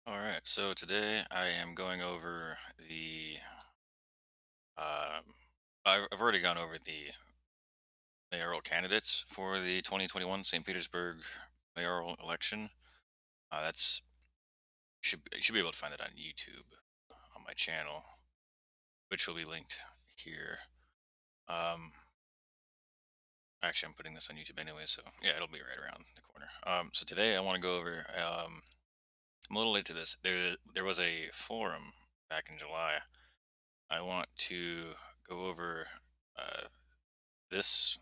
All right, so today I am going over um, I've already gone over the mayoral candidates for the 2021 St. Petersburg mayoral election. That's you should be able to find it on YouTube on my channel, which will be linked here. Um, Actually, I'm putting this on YouTube anyway, so yeah, it'll be right around the corner. So today I want to go over. I'm a little late to this. There was a forum back in July. I want to go over uh, this,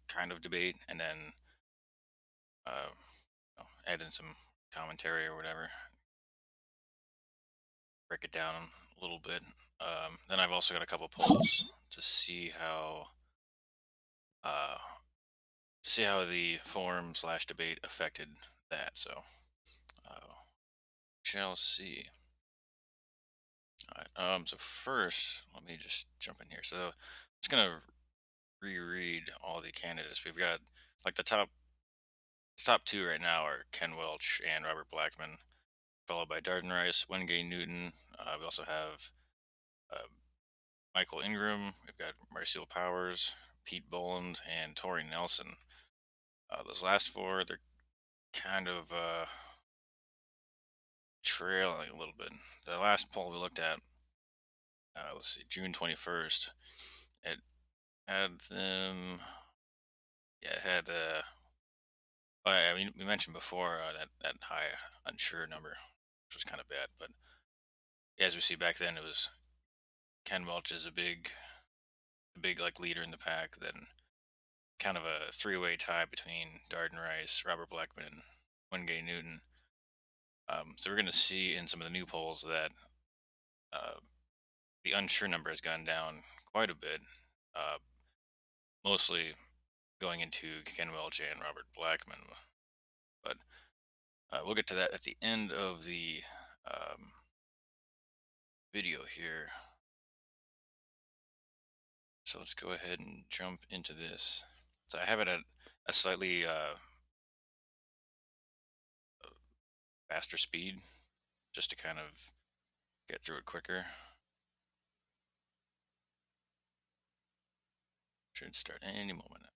kind of debate, and then add in some commentary or whatever, break it down a little bit. Then I've also got a couple polls to uh, see how the forum slash debate affected that. So uh, shall see. All right. So first, let me just jump in here. So I'm just gonna reread all the candidates. We've got like the top two right now are Ken Welch and Robert Blackman, followed by Darden Rice, Wengay Newton. We also have uh, Michael Ingram. We've got Marcel Powers, Pete Boland, and Tori Nelson. Those last four, they're kind of trailing a little bit. The last poll we looked at, let's see, June 21st, it had them, yeah, it had, I mean, we mentioned before that high unsure number, which was kind of bad, but as we see back then, it was Ken Welch is a big like leader in the pack, then kind of a three-way tie between Darden Rice, Robert Blackman, and Wengay Newton. So we're going to see in some of the new polls that uh, the unsure number has gone down quite a bit, uh, mostly going into Ken Welch and Robert Blackman. But we'll get to that at the end of the video here. So let's go ahead and jump into this. So I have it at a slightly faster speed just to kind of get through it quicker. Should start any moment now.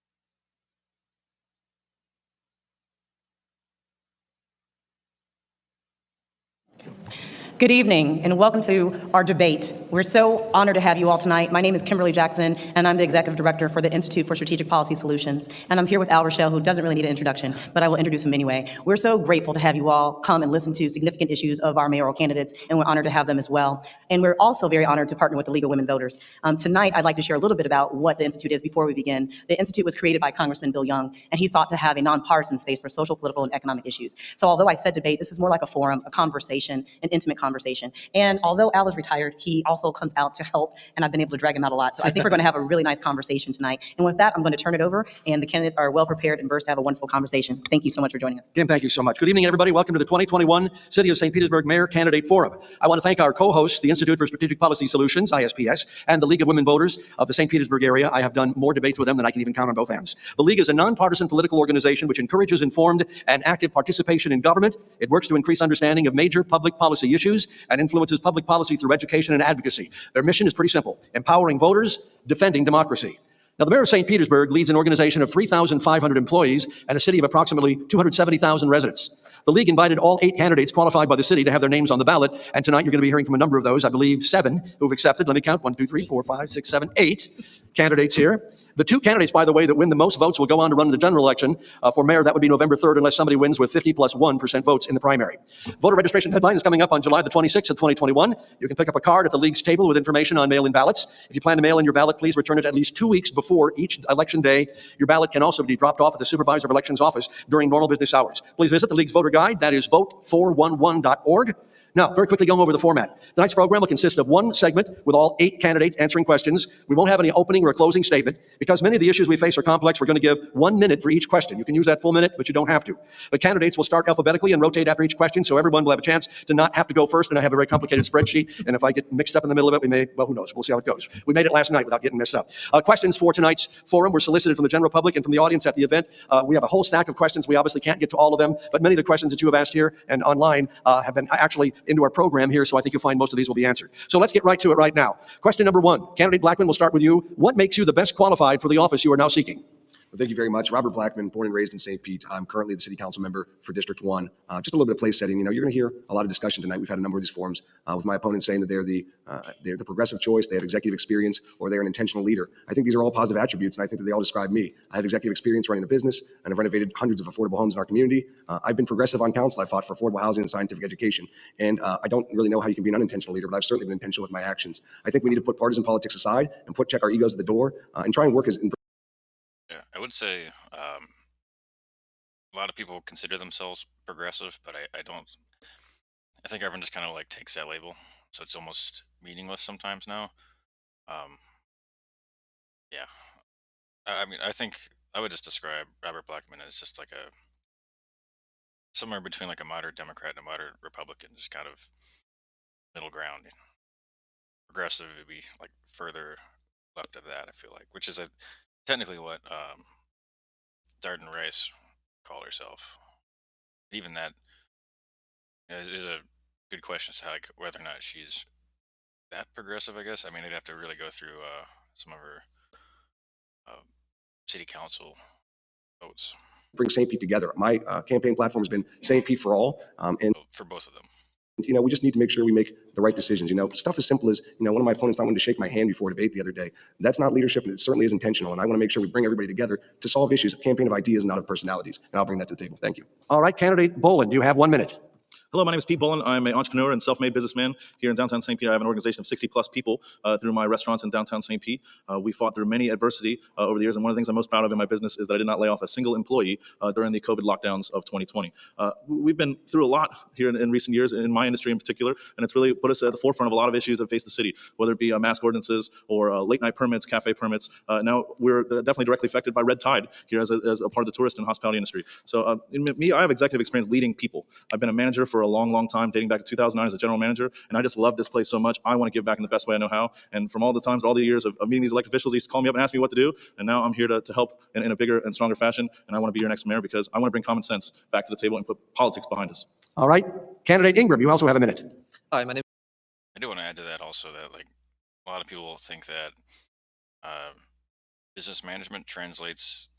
Good evening and welcome to our debate. We're so honored to have you all tonight. My name is Kimberly Jackson and I'm the Executive Director for the Institute for Strategic Policy Solutions. And I'm here with Al Rochelle, who doesn't really need an introduction, but I will introduce him anyway. We're so grateful to have you all come and listen to significant issues of our mayoral candidates, and we're honored to have them as well. And we're also very honored to partner with the League of Women Voters. Tonight, I'd like to share a little bit about what the Institute is before we begin. The Institute was created by Congressman Bill Young, and he sought to have a nonpartisan space for social, political, and economic issues. So although I said debate, this is more like a forum, a conversation, an intimate conversation. And although Al is retired, he also comes out to help, and I've been able to drag him out a lot. So I think we're going to have a really nice conversation tonight. And with that, I'm going to turn it over, and the candidates are well prepared and versed to have a wonderful conversation. Thank you so much for joining us. Kim, thank you so much. Good evening, everybody. Welcome to the 2021 City of St. Petersburg Mayor Candidate Forum. I want to thank our co-hosts, the Institute for Strategic Policy Solutions, ISPS, and the League of Women Voters of the St. Petersburg area. I have done more debates with them than I can even count on both hands. The League is a nonpartisan political organization which encourages informed and active participation in government. It works to increase understanding of major public policy issues and influences public policy through education and advocacy. Their mission is pretty simple: empowering voters, defending democracy. Now, the mayor of St. Petersburg leads an organization of 3,500 employees and a city of approximately 270,000 residents. The League invited all 8 candidates qualified by the city to have their names on the ballot, and tonight you're going to be hearing from a number of those. I believe 7 who've accepted. Let me count: 1, 2, 3, 4, 5, 6, 7, 8 candidates here. The 2 candidates, by the way, that win the most votes will go on to run in the general election for mayor. That would be November 3rd, unless somebody wins with 50 plus 1% votes in the primary. Voter registration deadline is coming up on July the 26th of 2021. You can pick up a card at the League's table with information on mail-in ballots. If you plan to mail in your ballot, please return it at least 2 weeks before each election day. Your ballot can also be dropped off at the Supervisor of Elections office during normal business hours. Please visit the League's voter guide. That is vote411.org. Now, very quickly going over the format. Tonight's program will consist of one segment with all 8 candidates answering questions. We won't have any opening or a closing statement. Because many of the issues we face are complex, we're going to give 1 minute for each question. You can use that full minute, but you don't have to. The candidates will start alphabetically and rotate after each question, so everyone will have a chance to not have to go first. And I have a very complicated spreadsheet, and if I get mixed up in the middle of it, we may, well, who knows? We'll see how it goes. We made it last night without getting messed up. Questions for tonight's forum were solicited from the general public and from the audience at the event. We have a whole stack of questions. We obviously can't get to all of them, but many of the questions that you have asked here and online have been actually into our program here, so I think you'll find most of these will be answered. So let's get right to it right now. Question number 1. Candidate Blackman, we'll start with you. What makes you the best qualified for the office you are now seeking? Well, thank you very much. Robert Blackman, born and raised in St. Pete. I'm currently the city council member for District 1. Just a little bit of place setting. You're going to hear a lot of discussion tonight. We've had a number of these forums with my opponents saying that they're the progressive choice, they have executive experience, or they're an intentional leader. I think these are all positive attributes, and I think that they all describe me. I have executive experience running a business, and I've renovated hundreds of affordable homes in our community. I've been progressive on council. I fought for affordable housing and scientific education. And I don't really know how you can be an unintentional leader, but I've certainly been intentional with my actions. I think we need to put partisan politics aside and check our egos at the door and try and work as Yeah, I would say a lot of people consider themselves progressive, but I don't. I think everyone just kind of like takes that label, so it's almost meaningless sometimes now. Um, yeah, I mean, I think I would just describe Robert Blackman as just like a somewhere between like a moderate Democrat and a moderate Republican, just kind of middle ground. Progressive would be like further left of that. I feel like, which is technically what Darden Rice called herself. Even that is a good question as to like whether or not she's that progressive. I guess. I mean, they'd have to really go through some of her uh, city council votes bring St. Pete together. My campaign platform has been St. Pete for all, and for both of them. we just need to make sure we make the right decisions. Stuff as simple as one of my opponents not wanting to shake my hand before a debate the other day. That's not leadership, and it certainly is intentional. And I want to make sure we bring everybody together to solve issues. A campaign of ideas, not of personalities. And I'll bring that to the table. Thank you. All right, candidate Boland, you have 1 minute. Hello, my name is Pete Boland. I'm an entrepreneur and self-made businessman here in downtown St. Pete. I have an organization of 60 plus people through my restaurants in downtown St. Pete. We fought through many adversity over the years, and one of the things I'm most proud of in my business is that I did not lay off a single employee during the COVID lockdowns of 2020. We've been through a lot here in recent years, in my industry in particular, and it's really put us at the forefront of a lot of issues that face the city, whether it be mask ordinances or late night permits, cafe permits. Now we're definitely directly affected by red tide here as a part of the tourist and hospitality industry. So I have executive experience leading people. I've been a manager for a long, long time, dating back to 2009 as a general manager, and I just love this place so much. I want to give back in the best way I know how. And from all the years of meeting these elected officials, they used to call me up and ask me what to do, and now I'm here to help in a bigger and stronger fashion, and I want to be your next mayor because I want to bring common sense back to the table and put politics behind us. All right, candidate Ingram, you also have a minute. Hi, my name. I do want to add to that also that like a lot of people think that business management translates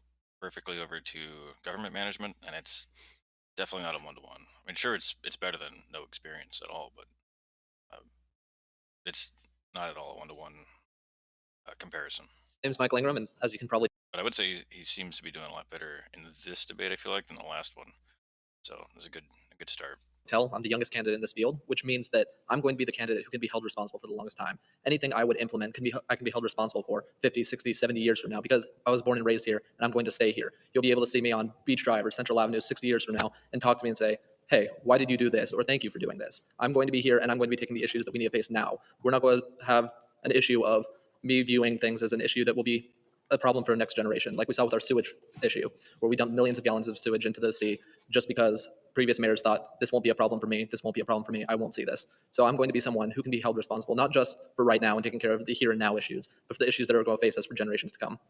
perfectly over to government management, and it's definitely not a one-to-one. I mean, sure, it's better than no experience at all, but it's not at all a one-to-one comparison. My name is Michael Ingram, and as you can probably But I would say he seems to be doing a lot better in this debate, I feel like, than the last one. So it's a good start. tell, I'm the youngest candidate in this field, which means that I'm going to be the candidate who can be held responsible for the longest time. Anything I would implement I can be held responsible for 50, 60, 70 years from now because I was born and raised here and I'm going to stay here. You'll be able to see me on Beach Drive or Central Avenue 60 years from now and talk to me and say, hey, why did you do this? Or thank you for doing this. I'm going to be here and I'm going to be taking the issues that we need to face now. We're not going to have an issue of me viewing things as an issue that will be a problem for the next generation, like we saw with our sewage issue, where we dumped millions of gallons of sewage into the sea just because previous mayors thought, this won't be a problem for me, this won't be a problem for me, I won't see this. So I'm going to be someone who can be held responsible, not just for right now and taking care of the here and now issues, but for the issues that are going to face us for generations to come.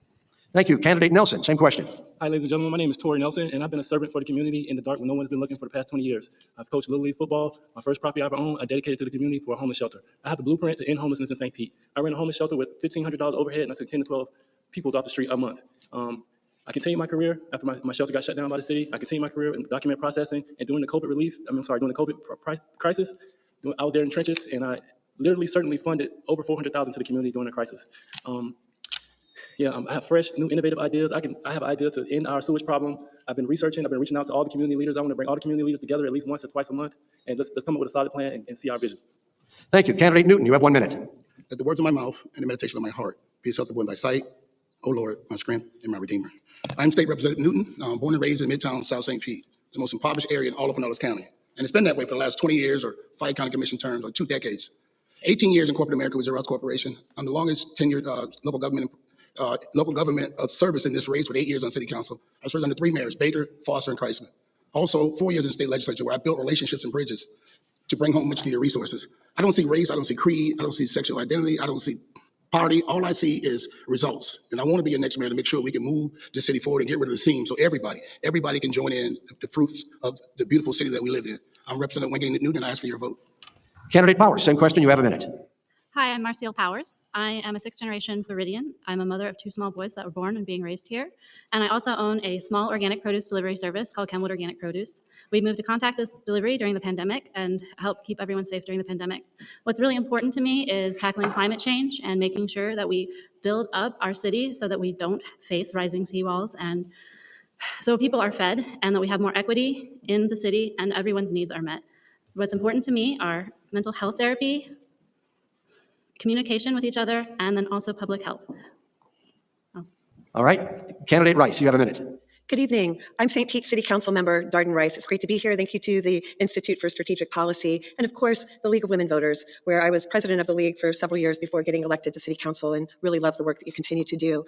Thank you. Candidate Nelson, same question. Hi, ladies and gentlemen. My name is Tori Nelson, and I've been a servant for the community in the dark when no one's been looking for the past 20 years. I've coached Little League football. My first property I ever owned, I dedicated to the community for a homeless shelter. I have the blueprint to end homelessness in St. Pete. I ran a homeless shelter with $1,500 overhead, and I took 10 to 12 peoples off the street a month. I continued my career after my shelter got shut down by the city. I continued my career in document processing, and during the COVID during the COVID crisis, I was there in trenches, and I literally certainly funded over $400,000 to the community during the crisis. I have fresh, new, innovative ideas. I have ideas to end our sewage problem. I've been reaching out to all the community leaders. I want to bring all the community leaders together at least once or twice a month, and let's come up with a solid plan and see our vision. Thank you. Candidate Newton, you have 1 minute. Let the words of my mouth and the meditation of my heart be acceptable in thy sight, O Lord, my strength and my redeemer. I'm State Representative Newton, born and raised in Midtown, South St. Pete, the most impoverished area in all of Pinellas County. And it's been that way for the last 20 years or 5 county commission terms or 2 decades. 18 years in corporate America with Zero Hours Corporation. I'm the longest tenured local government of service in this race with 8 years on city council. I served under 3 mayors, Baker, Foster, and Kreisman. Also, 4 years in state legislature where I built relationships and bridges to bring home much needed resources. I don't see race, I don't see creed, I don't see sexual identity, I don't see party. All I see is results. And I want to be your next mayor to make sure we can move the city forward and get rid of the seams so everybody can join in the fruits of the beautiful city that we live in. I'm Representative Wayne Newton, and I ask for your vote. Candidate Powers, same question. You have a minute. Hi, I'm Marcial Powers. I am a 6th-generation Floridian. I'm a mother of 2 small boys that were born and being raised here. And I also own a small organic produce delivery service called Kenwood Organic Produce. We moved to contactless delivery during the pandemic and helped keep everyone safe during the pandemic. What's really important to me is tackling climate change and making sure that we build up our city so that we don't face rising seawalls and so people are fed and that we have more equity in the city and everyone's needs are met. What's important to me are mental health therapy, communication with each other, and then also public health. All right. Candidate Rice, you have a minute. Good evening. I'm St. Pete City Council member Darden Rice. It's great to be here. Thank you to the Institute for Strategic Policy and, of course, the League of Women Voters, where I was president of the League for several years before getting elected to City Council and really love the work that you continue to do.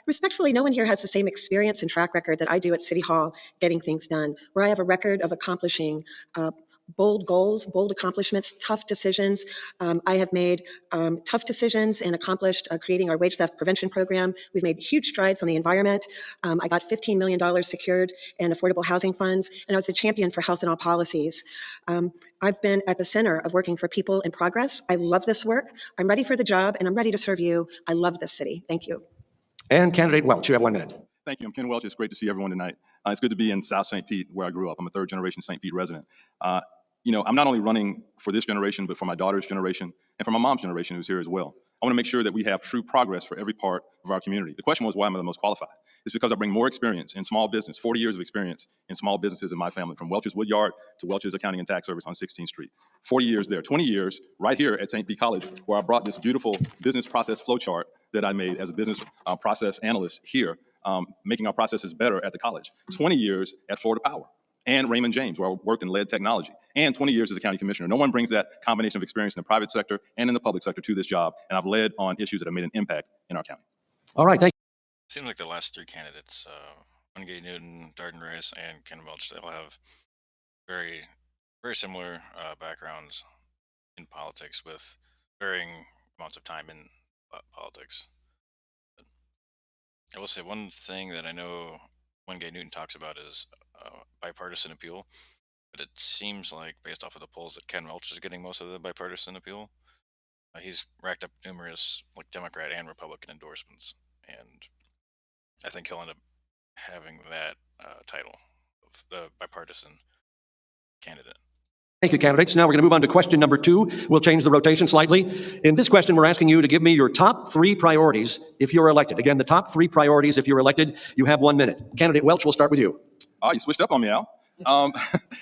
Respectfully, no one here has the same experience and track record that I do at City Hall getting things done, where I have a record of accomplishing bold goals, bold accomplishments, tough decisions. I have made tough decisions and accomplished creating our wage theft prevention program. We've made huge strides on the environment. I got $15 million secured in affordable housing funds, and I was the champion for health and all policies. I've been at the center of working for people in progress. I love this work. I'm ready for the job, and I'm ready to serve you. I love this city. Thank you. And Candidate Welch, you have 1 minute. Thank you. I'm Ken Welch. It's great to see everyone tonight. It's good to be in South St. Pete, where I grew up. I'm a 3rd-generation St. Pete resident. I'm not only running for this generation, but for my daughter's generation and for my mom's generation who's here as well. I want to make sure that we have true progress for every part of our community. The question was, why am I the most qualified? It's because I bring more experience in small business, 40 years of experience in small businesses in my family, from Welch's Woodyard to Welch's Accounting and Tax Service on 16th Street. 40 years there, 20 years right here at St. Pete College, where I brought this beautiful business process flowchart that I made as a business process analyst here, making our processes better at the college. 20 years at Florida Power and Raymond James, where I worked in lead technology, and 20 years as a county commissioner. No one brings that combination of experience in the private sector and in the public sector to this job, and I've led on issues that have made an impact in our county. All right, thank you. Seems like the last 3 candidates, Wayne Newton, Darden Rice, and Ken Welch, they all have very, very similar backgrounds in politics with varying amounts of time in politics. But I will say one thing that I know Wayne Newton talks about is bipartisan appeal, but it seems like, based off of the polls, that Ken Welch is getting most of the bipartisan appeal. He's racked up numerous Democrat and Republican endorsements, and I think he'll end up having that title of the bipartisan candidate. Thank you, candidates. Now we're going to move on to question number 2. We'll change the rotation slightly. In this question, we're asking you to give me your top 3 priorities if you're elected. Again, the top 3 priorities if you're elected. You have 1 minute. Candidate Welch, we'll start with you. Oh, you switched up on me, Al.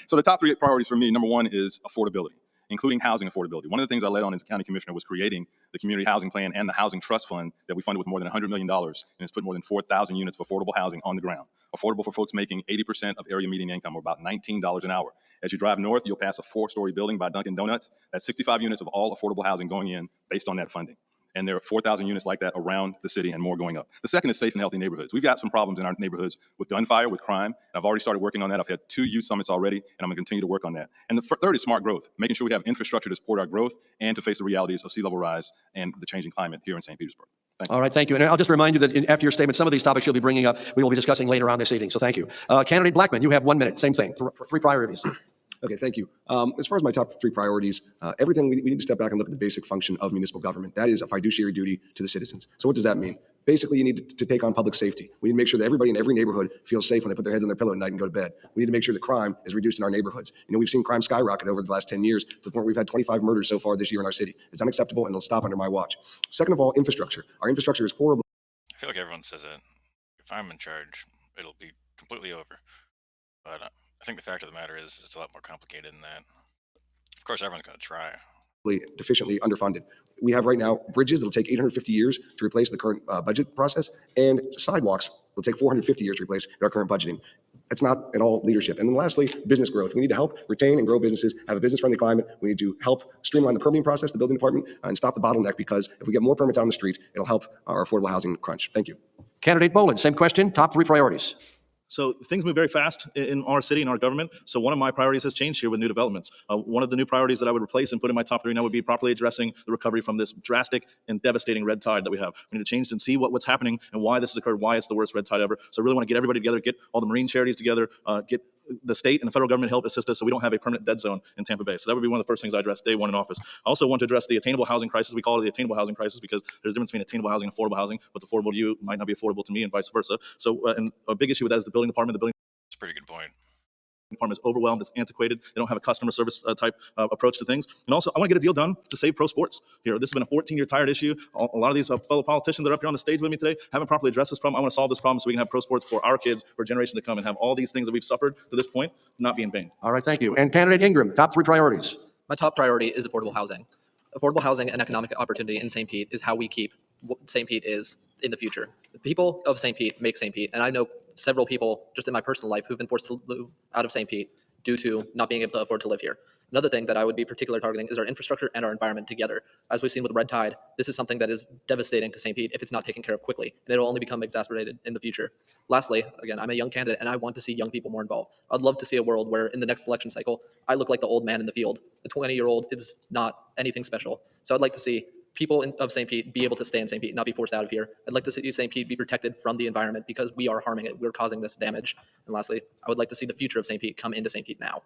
So the top 3 priorities for me, number 1 is affordability, including housing affordability. One of the things I led on as a county commissioner was creating the community housing plan and the housing trust fund that we funded with more than $100 million, and it's put more than 4,000 units of affordable housing on the ground. Affordable for folks making 80% of area median income, or about $19 an hour. As you drive north, you'll pass a 4-story building by Dunkin' Donuts. That's 65 units of all affordable housing going in based on that funding. And there are 4,000 units like that around the city and more going up. The second is safe and healthy neighborhoods. We've got some problems in our neighborhoods with gunfire, with crime. And I've already started working on that. I've had 2 youth summits already, and I'm going to continue to work on that. And the third is smart growth, making sure we have infrastructure to support our growth and to face the realities of sea level rise and the changing climate here in St. Petersburg. Thank you. All right, thank you. And I'll just remind you that after your statement, some of these topics you'll be bringing up, we will be discussing later on this evening. So thank you. Candidate Blackman, you have 1 minute. Same thing. 3 priorities. Okay, thank you. As far as my top 3 priorities, everything we need to step back and look at the basic function of municipal government. That is a fiduciary duty to the citizens. So what does that mean? Basically, you need to take on public safety. We need to make sure that everybody in every neighborhood feels safe when they put their heads on their pillow at night and go to bed. We need to make sure that crime is reduced in our neighborhoods. We've seen crime skyrocket over the last 10 years to the point where we've had 25 murders so far this year in our city. It's unacceptable, and it'll stop under my watch. Second of all, infrastructure. Our infrastructure is horrible. I feel like everyone says it. If I'm in charge, it'll be completely over. But I think the fact of the matter is it's a lot more complicated than that. Of course, everyone's going to try. Deficiently underfunded. We have right now bridges that will take 850 years to replace the current budget process, and sidewalks will take 450 years to replace in our current budgeting. That's not at all leadership. And then lastly, business growth. We need to help retain and grow businesses, have a business-friendly climate. We need to help streamline the permitting process, the building department, and stop the bottleneck, because if we get more permits on the street, it'll help our affordable housing crunch. Thank you. Candidate Boland, same question, top 3 priorities. So things move very fast in our city and our government. So one of my priorities has changed here with new developments. One of the new priorities that I would replace and put in my top 3 now would be properly addressing the recovery from this drastic and devastating red tide that we have. We need to change and see what's happening and why this has occurred, why it's the worst red tide ever. So I really want to get everybody together, get all the marine charities together, get the state and the federal government help assist us so we don't have a permanent dead zone in Tampa Bay. So that would be one of the first things I address day one in office. I also want to address the attainable housing crisis. We call it the attainable housing crisis because there's a difference between attainable housing and affordable housing. What's affordable to you might not be affordable to me and vice versa. So and a big issue with that is the building department. The building That's a pretty good point. department is overwhelmed, it's antiquated, they don't have a customer service type approach to things. And also, I want to get a deal done to save pro sports. Here, this has been a 14-year tired issue. A lot of these fellow politicians that are up here on the stage with me today haven't properly addressed this problem. I want to solve this problem so we can have pro sports for our kids, for generations to come, and have all these things that we've suffered to this point not be in vain. All right, thank you. And Candidate Ingram, top 3 priorities. My top priority is affordable housing. Affordable housing and economic opportunity in St. Pete is how we keep what St. Pete is in the future. The people of St. Pete make St. Pete, and I know several people just in my personal life who've been forced to move out of St. Pete due to not being able to afford to live here. Another thing that I would be particularly targeting is our infrastructure and our environment together. As we've seen with the red tide, this is something that is devastating to St. Pete if it's not taken care of quickly, and it'll only become exacerbated in the future. Lastly, again, I'm a young candidate, and I want to see young people more involved. I'd love to see a world where in the next election cycle, I look like the old man in the field. The 20-year-old is not anything special. So I'd like to see people of St. Pete be able to stay in St. Pete, not be forced out of here. I'd like to see St. Pete be protected from the environment because we are harming it. We're causing this damage. And lastly, I would like to see the future of St. Pete come into St. Pete now.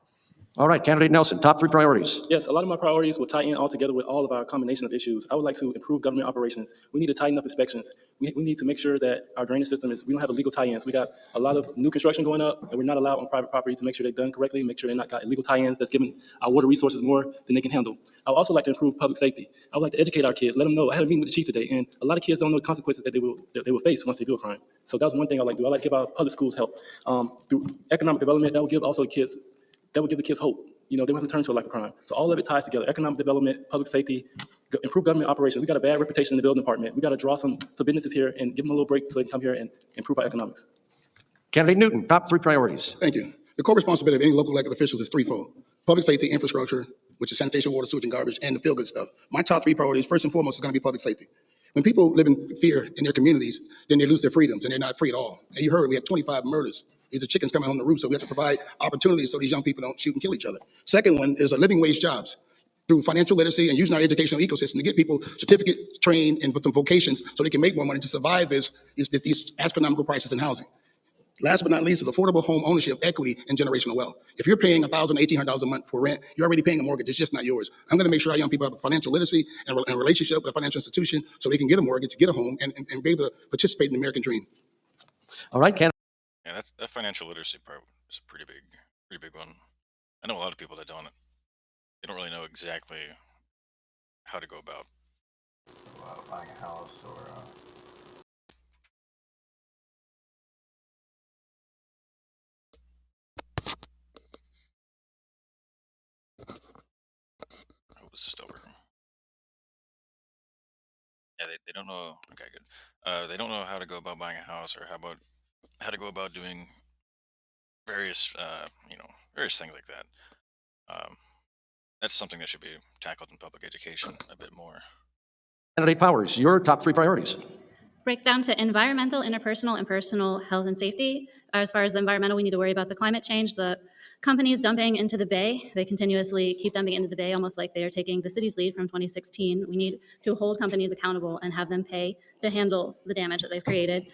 All right, Candidate Nelson, top 3 priorities. Yes, a lot of my priorities will tie in all together with all of our combination of issues. I would like to improve government operations. We need to tighten up inspections. We need to make sure that our drainage system is, we don't have illegal tie-ins. We got a lot of new construction going up, and we're not allowed on private property to make sure they're done correctly, make sure they're not got illegal tie-ins that's giving our water resources more than they can handle. I would also like to improve public safety. I would like to educate our kids, let them know. I had a meeting with the chief today, and a lot of kids don't know the consequences that they will face once they do a crime. So that's one thing I like to do. I like to give our public schools help. Through economic development, that will give also kids, that will give the kids hope. You know, they want to turn to a life of crime. So all of it ties together: economic development, public safety, improve government operations. We got a bad reputation in the building department. We got to draw some businesses here and give them a little break so they can come here and improve our economics. Candidate Newton, top 3 priorities. Thank you. The core responsibility of any local elected officials is threefold: public safety, infrastructure, which is sanitation, water, sewage, and garbage, and the feel-good stuff. My top 3 priorities, first and foremost, is going to be public safety. When people live in fear in their communities, then they lose their freedoms, and they're not free at all. And you heard we had 25 murders. These are chickens coming home to roost, so we have to provide opportunities so these young people don't shoot and kill each other. Second one is a living wage jobs through financial literacy and using our educational ecosystem to get people certificate trained in some vocations so they can make more money to survive these astronomical prices in housing. Last but not least is affordable home ownership, equity, and generational wealth. If you're paying $1,000, $1,800 a month for rent, you're already paying a mortgage. It's just not yours. I'm going to make sure our young people have a financial literacy and a relationship with a financial institution so they can get a mortgage, get a home, and be able to participate in the American dream. All right, Candidate. Yeah, that financial literacy part is a pretty big one. I know a lot of people that don't. They don't really know exactly how to go about buying a house or. I hope this is still working. Yeah, they don't know. Okay, good. They don't know how to go about buying a house or how to go about doing various various things like that. Um, that's something that should be tackled in public education a bit more. Candidate Powers, your top 3 priorities. Breaks down to environmental, interpersonal, and personal health and safety. As far as the environmental, we need to worry about the climate change, the companies dumping into the bay. They continuously keep dumping into the bay, almost like they are taking the city's lead from 2016. We need to hold companies accountable and have them pay to handle the damage that they've created.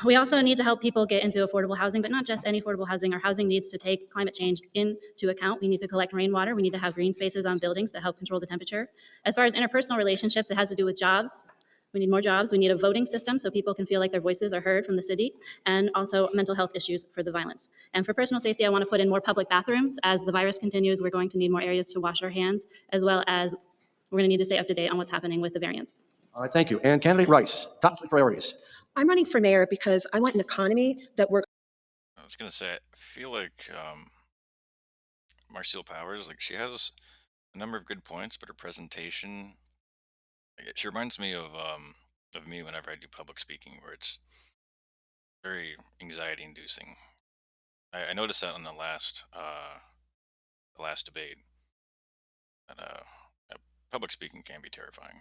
We also need to help people get into affordable housing, but not just any affordable housing. Our housing needs to take climate change into account. We need to collect rainwater. We need to have green spaces on buildings to help control the temperature. As far as interpersonal relationships, it has to do with jobs. We need more jobs. We need a voting system so people can feel like their voices are heard from the city, and also mental health issues for the violence. And for personal safety, I want to put in more public bathrooms. As the virus continues, we're going to need more areas to wash our hands, as well as we're going to need to stay up to date on what's happening with the variants. All right, thank you. And Candidate Rice, top 3 priorities. I'm running for mayor because I want an economy that works. I was gonna say, I feel like Marcel Powers, like she has a number of good points, but her presentation, she reminds me of me whenever I do public speaking, where it's very anxiety inducing. I noticed that on the last debate that public speaking can be terrifying,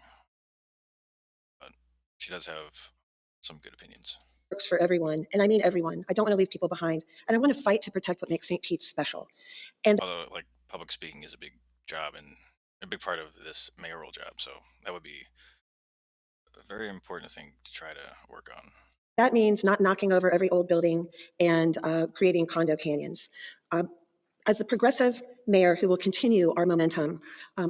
but she does have some good opinions. Works for everyone, and I mean everyone. I don't want to leave people behind, and I want to fight to protect what makes St. Pete special. And Although, like, public speaking is a big job and a big part of this mayoral job, so that would be a very important thing to try to work on. that means not knocking over every old building and creating condo canyons. As the progressive mayor who will continue our momentum,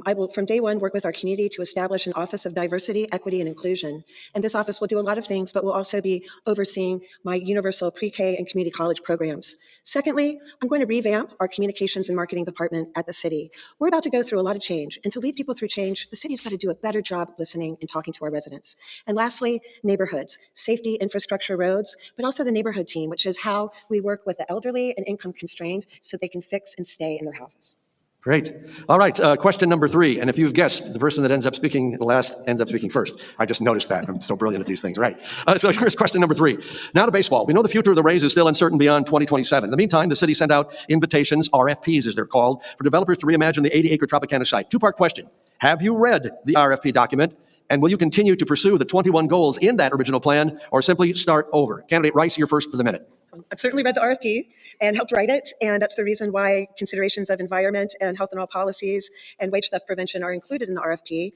I will, from day one, work with our community to establish an Office of Diversity, Equity, and Inclusion. And this office will do a lot of things, but will also be overseeing my universal pre-K and community college programs. Secondly, I'm going to revamp our communications and marketing department at the city. We're about to go through a lot of change, and to lead people through change, the city's got to do a better job listening and talking to our residents. And lastly, neighborhoods, safety, infrastructure, roads, but also the neighborhood team, which is how we work with the elderly and income constrained so they can fix and stay in their houses. Great. All right, question number 3. And if you've guessed, the person that ends up speaking last ends up speaking first. I just noticed that. I'm so brilliant at these things, right? So here's question number 3. Now to baseball. We know the future of the Rays is still uncertain beyond 2027. In the meantime, the city sent out invitations, RFPs as they're called, for developers to reimagine the 80-acre Tropicana site. Two-part question. Have you read the RFP document? And will you continue to pursue the 21 goals in that original plan, or simply start over? Candidate Rice, you're first for the minute. I've certainly read the RFP and helped write it, and that's the reason why considerations of environment and health and all policies and wage theft prevention are included in the RFP.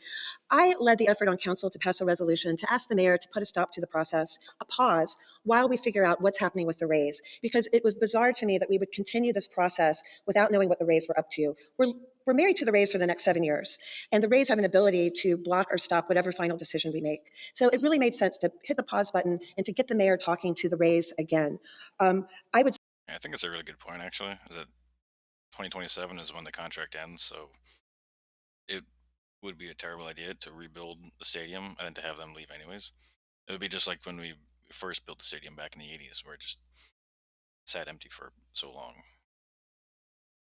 I led the effort on council to pass a resolution to ask the mayor to put a stop to the process, a pause, while we figure out what's happening with the Rays, because it was bizarre to me that we would continue this process without knowing what the Rays were up to. We're married to the Rays for the next 7 years, and the Rays have an ability to block or stop whatever final decision we make. So it really made sense to hit the pause button and to get the mayor talking to the Rays again. I would Yeah, I think it's a really good point, actually, is that 2027 is when the contract ends, so it would be a terrible idea to rebuild the stadium and then to have them leave anyways. It would be just like when we first built the stadium back in the 80s, where it just sat empty for so long.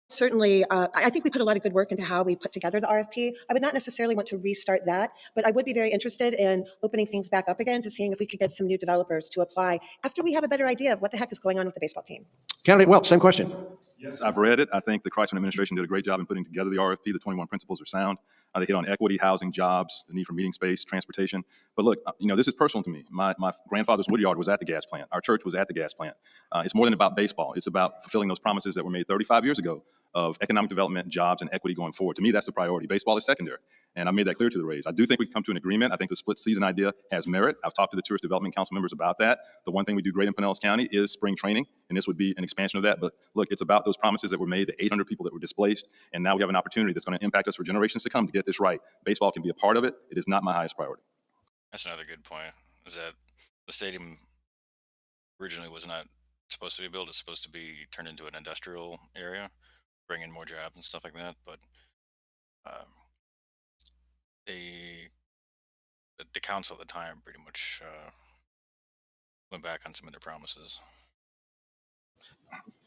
certainly, I think we put a lot of good work into how we put together the RFP. I would not necessarily want to restart that, but I would be very interested in opening things back up again to seeing if we could get some new developers to apply after we have a better idea of what the heck is going on with the baseball team. Candidate Welch, same question. Yes, I've read it. I think the Chrysler administration did a great job in putting together the RFP. The 21 principles are sound. They hit on equity, housing, jobs, the need for meeting space, transportation. But look, this is personal to me. My grandfather's woodyard was at the gas plant. Our church was at the gas plant. It's more than about baseball. It's about fulfilling those promises that were made 35 years ago of economic development, jobs, and equity going forward. To me, that's the priority. Baseball is secondary. And I made that clear to the Rays. I do think we can come to an agreement. I think the split season idea has merit. I've talked to the Tourist Development Council members about that. The one thing we do great in Pinellas County is spring training, and this would be an expansion of that. But look, it's about those promises that were made, the 800 people that were displaced, and now we have an opportunity that's going to impact us for generations to come to get this right. Baseball can be a part of it. It is not my highest priority. That's another good point, is that the stadium originally was not supposed to be built. It's supposed to be turned into an industrial area, bring in more jobs and stuff like that. But the council at the time pretty much went back on some of their promises.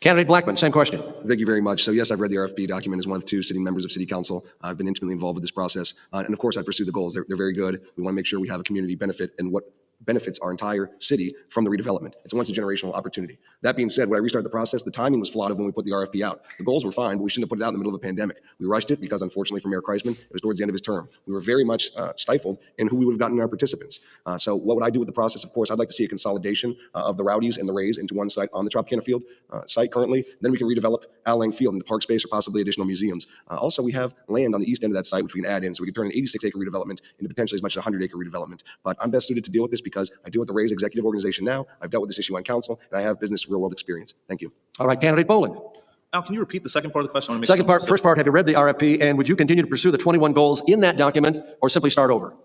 Candidate Blackman, same question. Thank you very much. So yes, I've read the RFP document as one of 2 sitting members of City Council. I've been intimately involved with this process. And of course, I pursue the goals. They're very good. We want to make sure we have a community benefit and what benefits our entire city from the redevelopment. It's a once-in-generational opportunity. That being said, when I restarted the process, the timing was flawed of when we put the RFP out. The goals were fine, but we shouldn't have put it out in the middle of a pandemic. We rushed it because, unfortunately for Mayor Kreisman, it was towards the end of his term. We were very much stifled in who we would have gotten in our participants. So what would I do with the process? Of course, I'd like to see a consolidation of the Rowdies and the Rays into one site on the Tropicana Field site currently. Then we can redevelop Al Lang Field into park space or possibly additional museums. Also, we have land on the east end of that site, which we can add in. So we can turn an 86-acre redevelopment into potentially as much as a 100-acre redevelopment. But I'm best suited to deal with this because I deal with the Rays executive organization now. I've dealt with this issue on council, and I have business real-world experience. Thank you. All right, Candidate Boland. Al, can you repeat the second part of the question? I wanna make Second sure I'm part, first part, have you read the RFP, and would you continue to pursue the 21 goals in that document, or simply start over?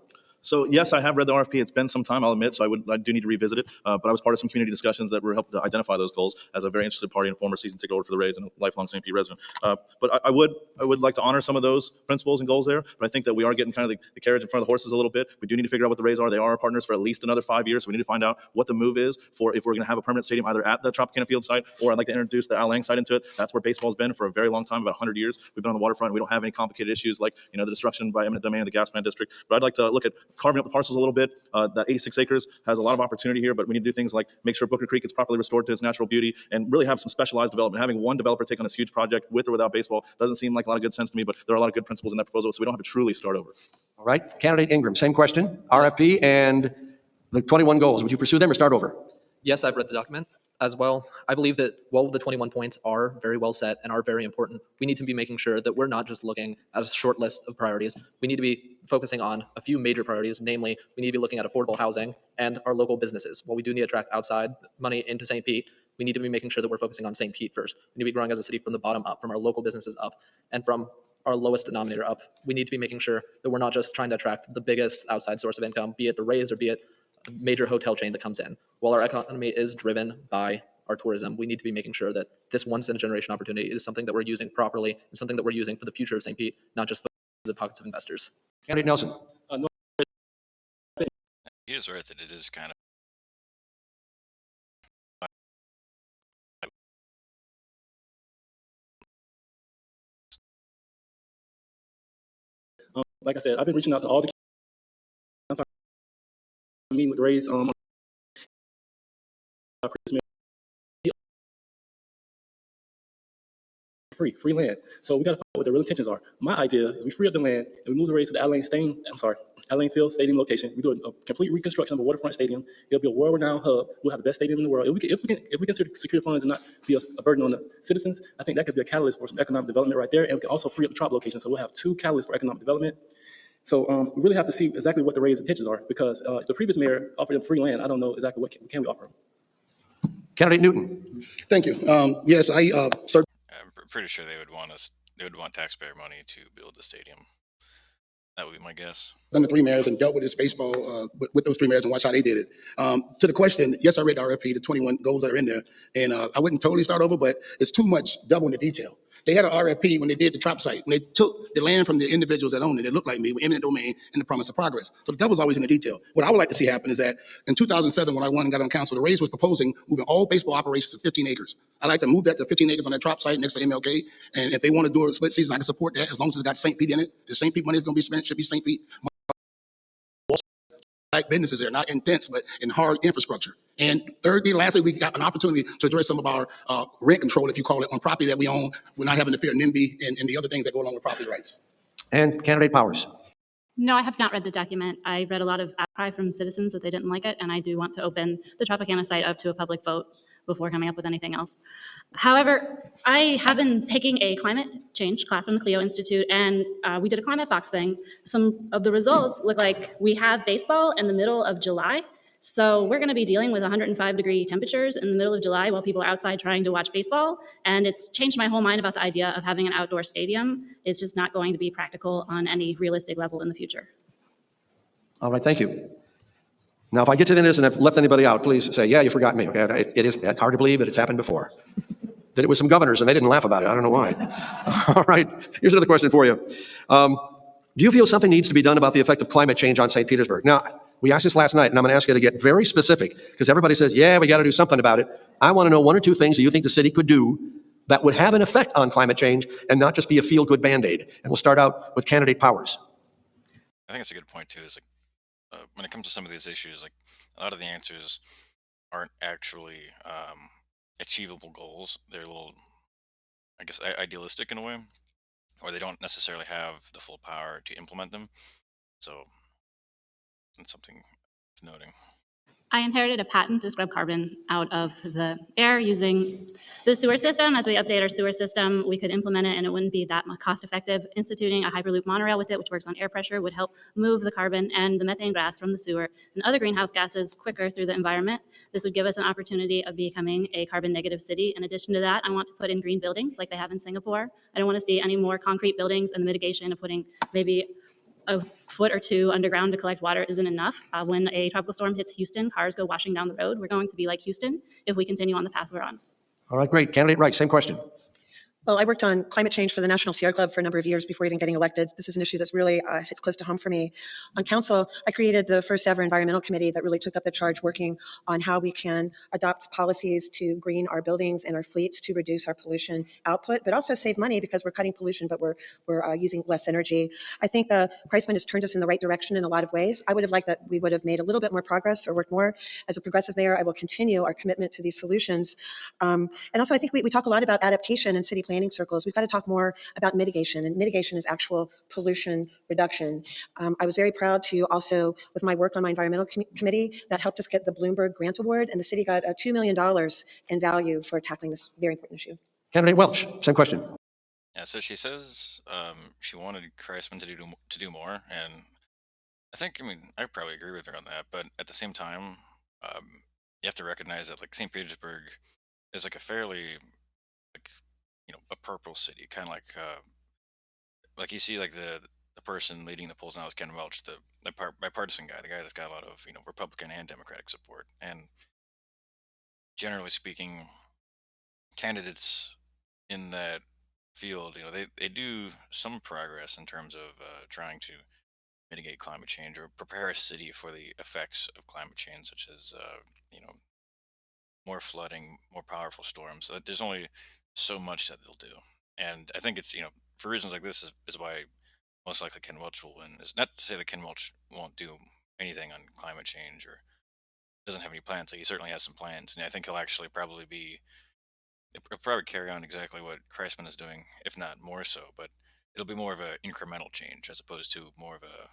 So yes, I have read the RFP. It's been some time, I'll admit, so I do need to revisit it. But I was part of some community discussions that were helping to identify those goals as a very interested party and former season ticket holder for the Rays and a lifelong St. Pete resident. But I would like to honor some of those principles and goals there. But I think that we are getting kind of the carriage in front of the horses a little bit. We do need to figure out what the Rays are. They are our partners for at least another 5 years. So we need to find out what the move is for if we're going to have a permanent stadium either at the Tropicana Field site, or I'd like to introduce the Al Lang site into it. That's where baseball's been for a very long time, about 100 years. We've been on the waterfront. We don't have any complicated issues like the destruction by eminent domain of the gas plant district. But I'd like to look at carving up the parcels a little bit. That 86 acres has a lot of opportunity here, but we need to do things like make sure Booker Creek is properly restored to its natural beauty and really have some specialized development. Having one developer take on this huge project with or without baseball doesn't seem like a lot of good sense to me, but there are a lot of good principles in that proposal, so we don't have to truly start over. All right, candidate Ingram, same question. RFP and the 21 goals. Would you pursue them or start over? Yes, I've read the document as well. I believe that while the 21 points are very well set and are very important, we need to be making sure that we're not just looking at a short list of priorities. We need to be focusing on a few major priorities, namely, we need to be looking at affordable housing and our local businesses. While we do need to attract outside money into St. Pete, we need to be making sure that we're focusing on St. Pete first. We need to be growing as a city from the bottom up, from our local businesses up, and from our lowest denominator up. We need to be making sure that we're not just trying to attract the biggest outside source of income, be it the Rays or be it a major hotel chain that comes in. While our economy is driven by our tourism, we need to be making sure that this once-in-a-generation opportunity is something that we're using properly and something that we're using for the future of St. Pete, not just for the pockets of investors. Candidate Nelson. No, He is right that it is kind of like I said, I've been reaching out to all the meeting with the Rays. Free land. So we got to find out what their real intentions are. My idea is we free up the land and we move the Rays to the Adeline Field Stadium location. We do a complete reconstruction of a waterfront stadium. It'll be a world-renowned hub. We'll have the best stadium in the world. If we can secure funds and not be a burden on the citizens, I think that could be a catalyst for some economic development right there. And we can also free up the Trop location. So we'll have two catalysts for economic development. So we really have to see exactly what the Rays' intentions are, because the previous mayor offered them free land. I don't know exactly what can we offer them. Candidate Newton. Thank you. Yes, I'm pretty sure they would want taxpayer money to build the stadium. That would be my guess. done the three mayors and dealt with this baseball with those three mayors and watch how they did it. To the question, yes, I read the RFP, the 21 goals that are in there, and I wouldn't totally start over, but it's too much double in the detail. They had an RFP when they did the Trop site, when they took the land from the individuals that owned it, that looked like me, with eminent domain and the promise of progress. So the devil's always in the detail. What I would like to see happen is that in 2007, when I won and got on council, the Rays was proposing moving all baseball operations to 15 acres. I'd like to move that to 15 acres on that Trop site next to MLK, and if they want to do a split season, I can support that as long as it's got St. Pete in it. The St. Pete money is going to be spent, should be St. Pete. Like businesses there, not in dense, but in hard infrastructure. And thirdly, lastly, we got an opportunity to address some of our rent control, if you call it, on property that we own. We're not having to fear NIMBY and the other things that go along with property rights. And Candidate Powers. No, I have not read the document. I read a lot of outcry from citizens that they didn't like it, and I do want to open the Tropicana site up to a public vote before coming up with anything else. However, I have been taking a climate change class from the Clio Institute, and we did a climate box thing. Some of the results look like we have baseball in the middle of July. So we're going to be dealing with 105-degree temperatures in the middle of July while people are outside trying to watch baseball. And it's changed my whole mind about the idea of having an outdoor stadium. It's just not going to be practical on any realistic level in the future. All right, thank you. Now, if I get to the end of this and I've left anybody out, please say, yeah, you forgot me. Okay, it is hard to believe, but it's happened before. Did it with some governors, and they didn't laugh about it. I don't know why. All right, here's another question for you. Do you feel something needs to be done about the effect of climate change on St. Petersburg? Now, we asked this last night, and I'm going to ask you to get very specific, because everybody says, yeah, we got to do something about it. I want to know one or two things that you think the city could do that would have an effect on climate change and not just be a feel-good Band-Aid. And we'll start out with Candidate Powers. I think it's a good point too. Is like when it comes to some of these issues, like a lot of the answers aren't actually achievable goals. They're a little, I guess, idealistic in a way, or they don't necessarily have the full power to implement them. So that's something noting. I inherited a patent to scrub carbon out of the air using the sewer system. As we update our sewer system, we could implement it and it wouldn't be that much cost effective. Instituting a Hyperloop monorail with it, which works on air pressure, would help move the carbon and the methane gas from the sewer and other greenhouse gases quicker through the environment. This would give us an opportunity of becoming a carbon negative city. In addition to that, I want to put in green buildings like they have in Singapore. I don't want to see any more concrete buildings, and the mitigation of putting maybe a foot or two underground to collect water isn't enough. When a tropical storm hits Houston, cars go washing down the road. We're going to be like Houston if we continue on the path we're on. All right, great. Candidate Wright, same question. Well, I worked on climate change for the National Sierra Club for a number of years before even getting elected. This is an issue that's really hits close to home for me. On council, I created the first ever environmental committee that really took up the charge working on how we can adopt policies to green our buildings and our fleets to reduce our pollution output, but also save money because we're cutting pollution, but we're using less energy. I think Kreisman has turned us in the right direction in a lot of ways. I would have liked that we would have made a little bit more progress or worked more. As a progressive mayor, I will continue our commitment to these solutions. And also, I think we talk a lot about adaptation in city planning circles. We've got to talk more about mitigation, and mitigation is actual pollution reduction. I was very proud to also, with my work on my environmental committee, that helped us get the Bloomberg Grant Award, and the city got $2 million in value for tackling this very important issue. Candidate Welch, same question. Yeah, so she says she wanted Kreisman to do more, and I mean, I probably agree with her on that. But at the same time, you have to recognize that like St. Petersburg is like a fairly like a purple city, kind of like you see like the person leading the polls now is Ken Welch, the bipartisan guy, the guy that's got a lot of Republican and Democratic support, and generally speaking, candidates in that field, they do some progress in terms of trying to mitigate climate change or prepare a city for the effects of climate change, such as more flooding, more powerful storms. So there's only so much that they'll do, and I think it's for reasons like this is why most likely Ken Welch will win. Is not to say that Ken Welch won't do anything on climate change or doesn't have any plans. Like he certainly has some plans, and I think he'll actually he'll probably carry on exactly what Kreisman is doing, if not more so. But it'll be more of an incremental change as opposed to more of a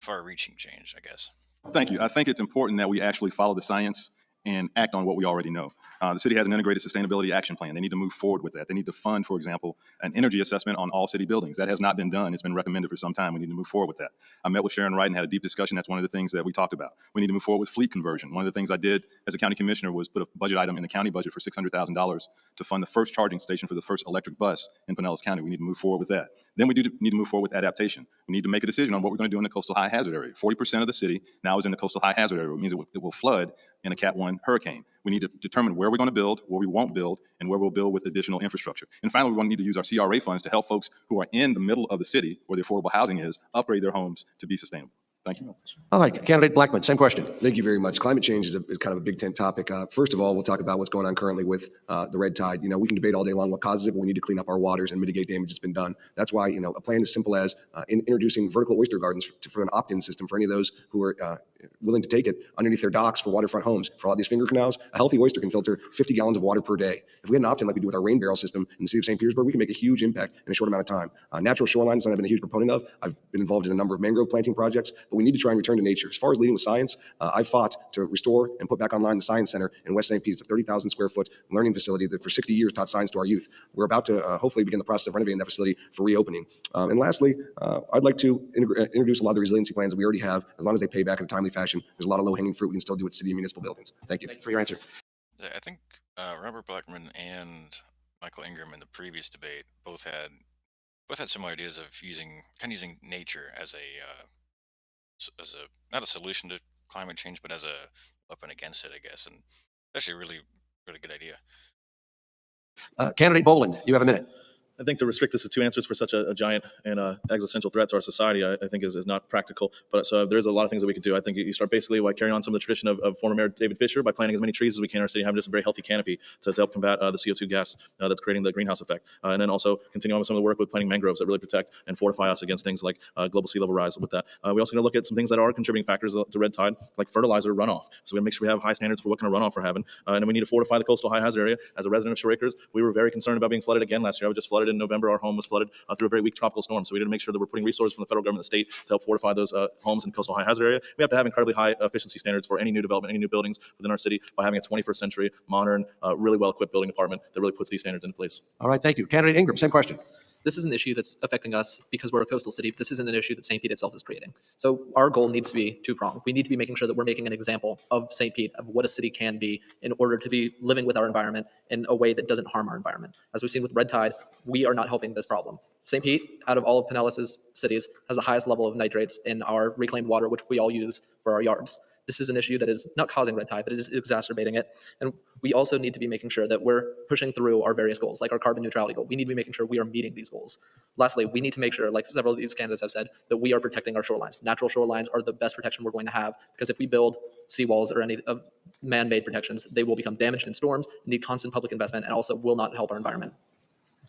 far-reaching change, I guess. Thank you. I think it's important that we actually follow the science and act on what we already know. The city has an integrated sustainability action plan. They need to move forward with that. They need to fund, for example, an energy assessment on all city buildings. That has not been done. It's been recommended for some time. We need to move forward with that. I met with Sharon Wright and had a deep discussion. That's one of the things that we talked about. We need to move forward with fleet conversion. One of the things I did as a county commissioner was put a budget item in the county budget for $600,000 to fund the first charging station for the first electric bus in Pinellas County. We need to move forward with that. Then we do need to move forward with adaptation. We need to make a decision on what we're going to do in the coastal high hazard area. 40% of the city now is in the coastal high hazard area. It means it will flood in a Cat 1 hurricane. We need to determine where we're going to build, where we won't build, and where we'll build with additional infrastructure. And finally, we're going to need to use our CRA funds to help folks who are in the middle of the city where the affordable housing is upgrade their homes to be sustainable. Thank you. All right, Candidate Blackman, same question. Thank you very much. Climate change is kind of a big tent topic. First of all, we'll talk about what's going on currently with the red tide. We can debate all day long what causes it, but we need to clean up our waters and mitigate damage that's been done. That's why, a plan as simple as introducing vertical oyster gardens for an opt-in system for any of those who are willing to take it underneath their docks for waterfront homes. For all these finger canals, a healthy oyster can filter 50 gallons of water per day. If we had an opt-in like we do with our rain barrel system in the city of St. Petersburg, we can make a huge impact in a short amount of time. Natural shorelines, something I've been a huge proponent of. I've been involved in a number of mangrove planting projects, but we need to try and return to nature. As far as leading with science, I fought to restore and put back online the Science Center in West St. Pete. It's a 30,000 square foot learning facility that for 60 years taught science to our youth. We're about to hopefully begin the process of renovating that facility for reopening. And lastly, I'd like to introduce a lot of the resiliency plans that we already have, as long as they pay back in a timely fashion. There's a lot of low-hanging fruit we can still do with city and municipal buildings. Thank you. Thank you for your answer. I think Robert Blackman and Michael Ingram in the previous debate both had similar ideas of using nature as a not a solution to climate change, but as a weapon against it, I guess. And actually, a really, really good idea. Candidate Boland, you have a minute. I think to restrict this to two answers for such a giant and existential threat to our society, I think is not practical. But so there's a lot of things that we could do. I think you start basically by carrying on some of the tradition of former Mayor David Fisher by planting as many trees as we can in our city, having just a very healthy canopy to help combat the CO2 gas that's creating the greenhouse effect. And then also continue on with some of the work with planting mangroves that really protect and fortify us against things like global sea level rise with that. We also going to look at some things that are contributing factors to red tide, like fertilizer runoff. So we make sure we have high standards for what kind of runoff we're having. And then we need to fortify the coastal high hazard area. As a resident of Shore Acres, we were very concerned about being flooded again last year. I was just flooded in November. Our home was flooded through a very weak tropical storm. So we need to make sure that we're putting resources from the federal government and the state to help fortify those homes in coastal high hazard area. We have to have incredibly high efficiency standards for any new development, any new buildings within our city by having a 21st century, modern, really well-equipped building department that really puts these standards into place. All right, thank you. Candidate Ingram, same question. This is an issue that's affecting us because we're a coastal city. This isn't an issue that St. Pete itself is creating. So our goal needs to be two-pronged. We need to be making sure that we're making an example of St. Pete, of what a city can be in order to be living with our environment in a way that doesn't harm our environment. As we've seen with red tide, we are not helping this problem. St. Pete, out of all of Pinellas' cities, has the highest level of nitrates in our reclaimed water, which we all use for our yards. This is an issue that is not causing red tide, but it is exacerbating it. And we also need to be making sure that we're pushing through our various goals, like our carbon neutrality goal. We need to be making sure we are meeting these goals. Lastly, we need to make sure, like several of these candidates have said, that we are protecting our shorelines. Natural shorelines are the best protection we're going to have, because if we build seawalls or any of man-made protections, they will become damaged in storms, need constant public investment, and also will not help our environment.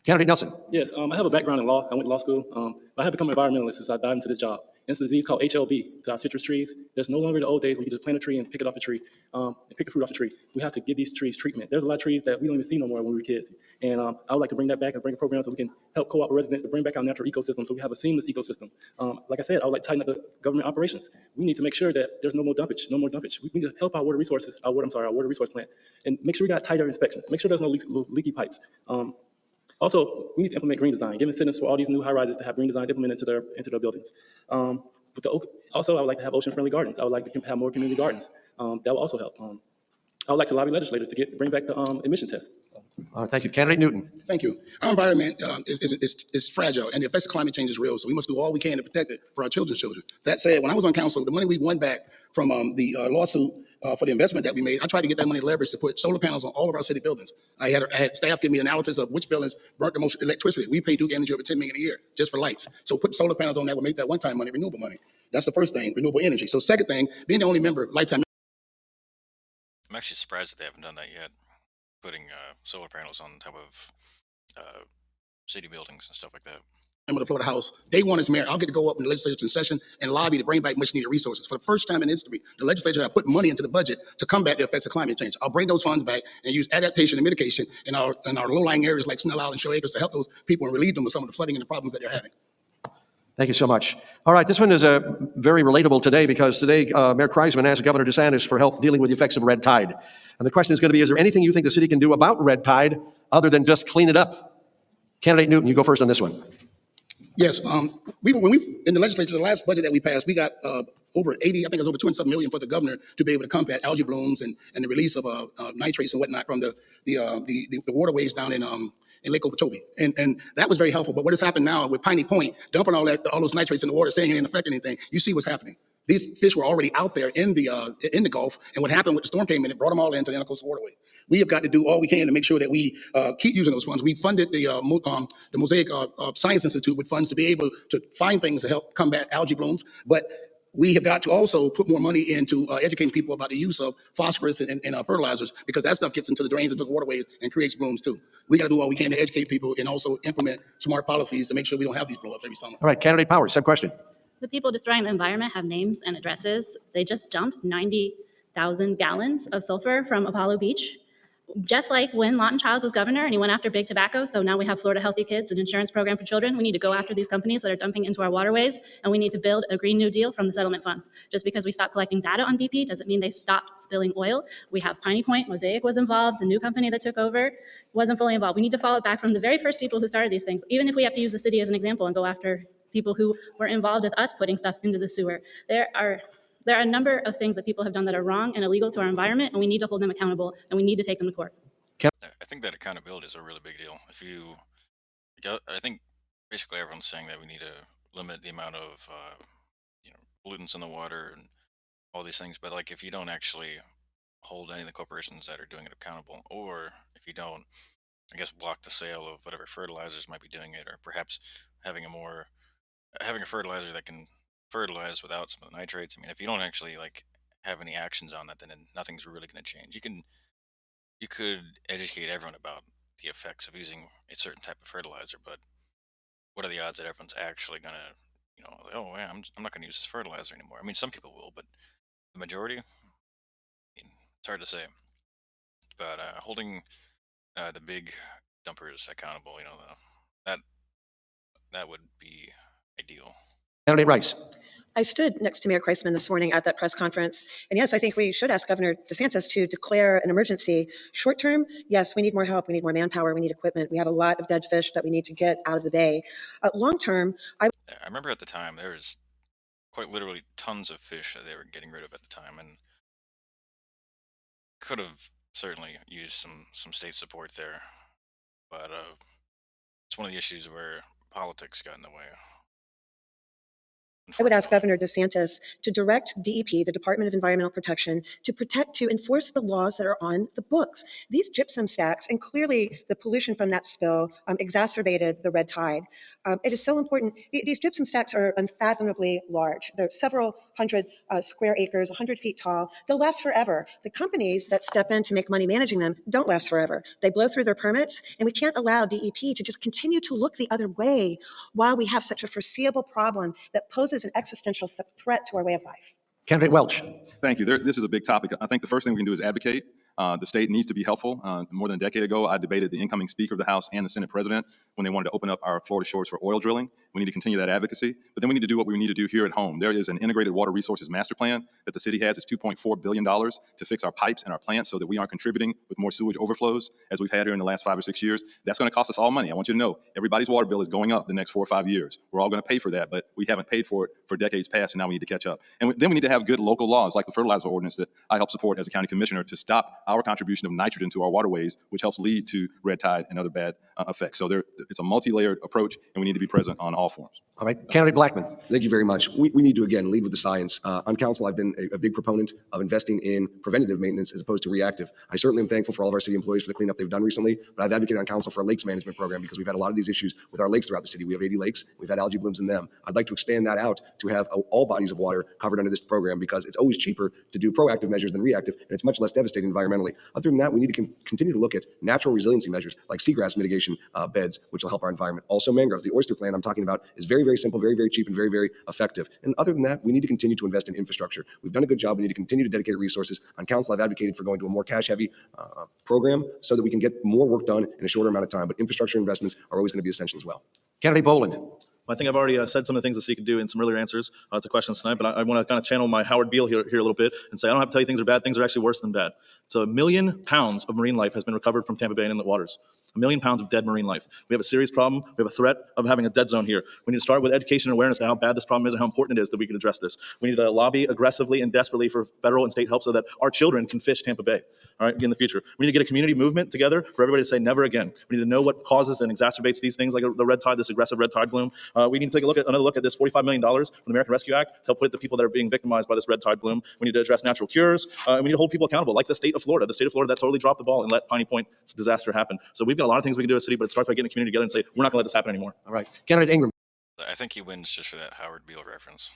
Candidate Nelson. Yes, I have a background in law. I went to law school. I have become an environmentalist since I dived into this job. And it's a disease called HLB to our citrus trees. There's no longer the old days when you just plant a tree and pick it off the tree, and pick the fruit off the tree. We have to give these trees treatment. There's a lot of trees that we don't even see no more when we were kids. And I would like to bring that back and bring a program so we can help co-op with residents to bring back our natural ecosystem so we have a seamless ecosystem. Like I said, I would like to tighten up the government operations. We need to make sure that there's no more dumpage, no more dumpage. We need to help our water resources, our water resource plant, and make sure we got tighter inspections. Make sure there's no leaky pipes. Also, we need to implement green design, give incentives for all these new high-rises to have green design implemented into their buildings. Also, I would like to have ocean-friendly gardens. I would like to have more community gardens. That will also help. I would like to lobby legislators to bring back the emission test. All right, thank you. Candidate Newton. Thank you. Our environment is fragile, and the effects of climate change is real, so we must do all we can to protect it for our children's children. That said, when I was on council, the money we won back from the lawsuit for the investment that we made, I tried to get that money leveraged to put solar panels on all of our city buildings. I had staff give me analysis of which buildings burnt the most electricity. We pay Duke Energy over $10 million a year just for lights. So put solar panels on that would make that one-time money renewable money. That's the first thing, renewable energy. So second thing, being the only member, lifetime. I'm actually surprised that they haven't done that yet, putting solar panels on top of city buildings and stuff like that. Member of the Florida House, day one as mayor, I'll get to go up in the legislature in session and lobby to bring back much needed resources. For the first time in history, the legislature have put money into the budget to combat the effects of climate change. I'll bring those funds back and use adaptation and mitigation in our low-lying areas like Snell Island and Show Acres to help those people and relieve them of some of the flooding and the problems that they're having. Thank you so much. All right, this one is very relatable today because today Mayor Kreisman asked Governor DeSantis for help dealing with the effects of red tide. And the question is going to be, is there anything you think the city can do about red tide other than just clean it up? Candidate Newton, you go first on this one. Yes, when we in the legislature, the last budget that we passed, we got over 80, I think it's over 200 million for the governor to be able to combat algae blooms and the release of nitrates and whatnot from the waterways down in Lake Okeechobee, and that was very helpful. But what has happened now with Piney Point, dumping all those nitrates in the water, saying it didn't affect anything, you see what's happening. These fish were already out there in the Gulf, and what happened with the storm came in, it brought them all into the Intercoastal Waterway. We have got to do all we can to make sure that we keep using those funds. We funded the Mosaic Science Institute with funds to be able to find things to help combat algae blooms, but we have got to also put more money into educating people about the use of phosphorus and fertilizers, because that stuff gets into the drains and the waterways and creates blooms too. We got to do all we can to educate people and also implement smart policies to make sure we don't have these blow-ups every summer. All right, Candidate Powers, same question. The people destroying the environment have names and addresses. They just dumped 90,000 gallons of sulfur from Apollo Beach. Just like when Lawton Chiles was governor and he went after big tobacco, so now we have Florida Healthy Kids, an insurance program for children. We need to go after these companies that are dumping into our waterways, and we need to build a Green New Deal from the settlement funds. Just because we stopped collecting data on BP doesn't mean they stopped spilling oil. We have Piney Point, Mosaic was involved, the new company that took over wasn't fully involved. We need to follow it back from the very first people who started these things, even if we have to use the city as an example and go after people who were involved with us putting stuff into the sewer. There are a number of things that people have done that are wrong and illegal to our environment, and we need to hold them accountable, and we need to take them to court. I think that accountability is a really big deal. I think basically everyone's saying that we need to limit the amount of pollutants in the water and all these things, but like if you don't actually hold any of the corporations that are doing it accountable, or if you don't, I guess, block the sale of whatever fertilizers might be doing it, or perhaps having a fertilizer that can fertilize without some of the nitrates. I mean, if you don't actually like have any actions on that, then nothing's really going to change. You could educate everyone about the effects of using a certain type of fertilizer, but what are the odds that everyone's actually gonna, like, oh yeah, I'm not gonna use this fertilizer anymore? I mean, some people will, but the majority, I mean, it's hard to say. But holding the big dumpers accountable, that would be ideal. Candidate Rice. I stood next to Mayor Kreisman this morning at that press conference. And yes, I think we should ask Governor DeSantis to declare an emergency. Short term, yes, we need more help. We need more manpower. We need equipment. We have a lot of dead fish that we need to get out of the bay. Long term, I remember at the time there was quite literally tons of fish that they were getting rid of at the time, and could have certainly used some state support there. But it's one of the issues where politics got in the way. I would ask unfortunately. Governor DeSantis to direct DEP, the Department of Environmental Protection, to enforce the laws that are on the books. These gypsum stacks, and clearly the pollution from that spill exacerbated the red tide. It is so important. These gypsum stacks are unfathomably large. They're several hundred square acres, 100 feet tall. They'll last forever. The companies that step in to make money managing them don't last forever. They blow through their permits, and we can't allow DEP to just continue to look the other way while we have such a foreseeable problem that poses an existential threat to our way of life. Candidate Welch. Thank you. This is a big topic. I think the first thing we can do is advocate. The state needs to be helpful. More than a decade ago, I debated the incoming Speaker of the House and the Senate President when they wanted to open up our Florida shores for oil drilling. We need to continue that advocacy, but then we need to do what we need to do here at home. There is an integrated water resources master plan that the city has. It's $2.4 billion to fix our pipes and our plants so that we aren't contributing with more sewage overflows as we've had here in the last 5 or 6 years. That's going to cost us all money. I want you to know everybody's water bill is going up the next 4 or 5 years. We're all going to pay for that, but we haven't paid for it for decades past, and now we need to catch up. And then we need to have good local laws like the fertilizer ordinance that I help support as a county commissioner to stop our contribution of nitrogen to our waterways, which helps lead to red tide and other bad effects. So it's a multi-layered approach, and we need to be present on all forms. All right. Candidate Blackman. Thank you very much. We need to, again, lead with the science. On council, I've been a big proponent of investing in preventative maintenance as opposed to reactive. I certainly am thankful for all of our city employees for the cleanup they've done recently, but I've advocated on council for a lakes management program because we've had a lot of these issues with our lakes throughout the city. We have 80 lakes. We've had algae blooms in them. I'd like to expand that out to have all bodies of water covered under this program because it's always cheaper to do proactive measures than reactive, and it's much less devastating environmentally. Other than that, we need to continue to look at natural resiliency measures like seagrass mitigation beds, which will help our environment. Also mangroves. The oyster plan I'm talking about is very, very simple, very, very cheap, and very, very effective. And other than that, we need to continue to invest in infrastructure. We've done a good job. We need to continue to dedicate resources. On council, I've advocated for going to a more cash-heavy program so that we can get more work done in a shorter amount of time. But infrastructure investments are always going to be essential as well. Candidate Boland. I think I've already said some of the things the city can do in some earlier answers to questions tonight, but I want to kind of channel my Howard Beale here a little bit and say I don't have to tell you things are bad. Things are actually worse than bad. So 1 million pounds of marine life has been recovered from Tampa Bay and inlet waters. 1 million pounds of dead marine life. We have a serious problem. We have a threat of having a dead zone here. We need to start with education and awareness of how bad this problem is and how important it is that we can address this. We need to lobby aggressively and desperately for federal and state help so that our children can fish Tampa Bay, all right, in the future. We need to get a community movement together for everybody to say never again. We need to know what causes and exacerbates these things like the red tide, this aggressive red tide bloom. We need to take another look at this $45 million from the American Rescue Act to help put the people that are being victimized by this red tide bloom. We need to address natural cures. And we need to hold people accountable, like the state of Florida. The state of Florida that totally dropped the ball and let Piney Point's disaster happen. So we've got a lot of things we can do as a city, but it starts by getting the community together and say, we're not going to let this happen anymore. All right. Candidate Ingram. I think he wins just for that Howard Beale reference.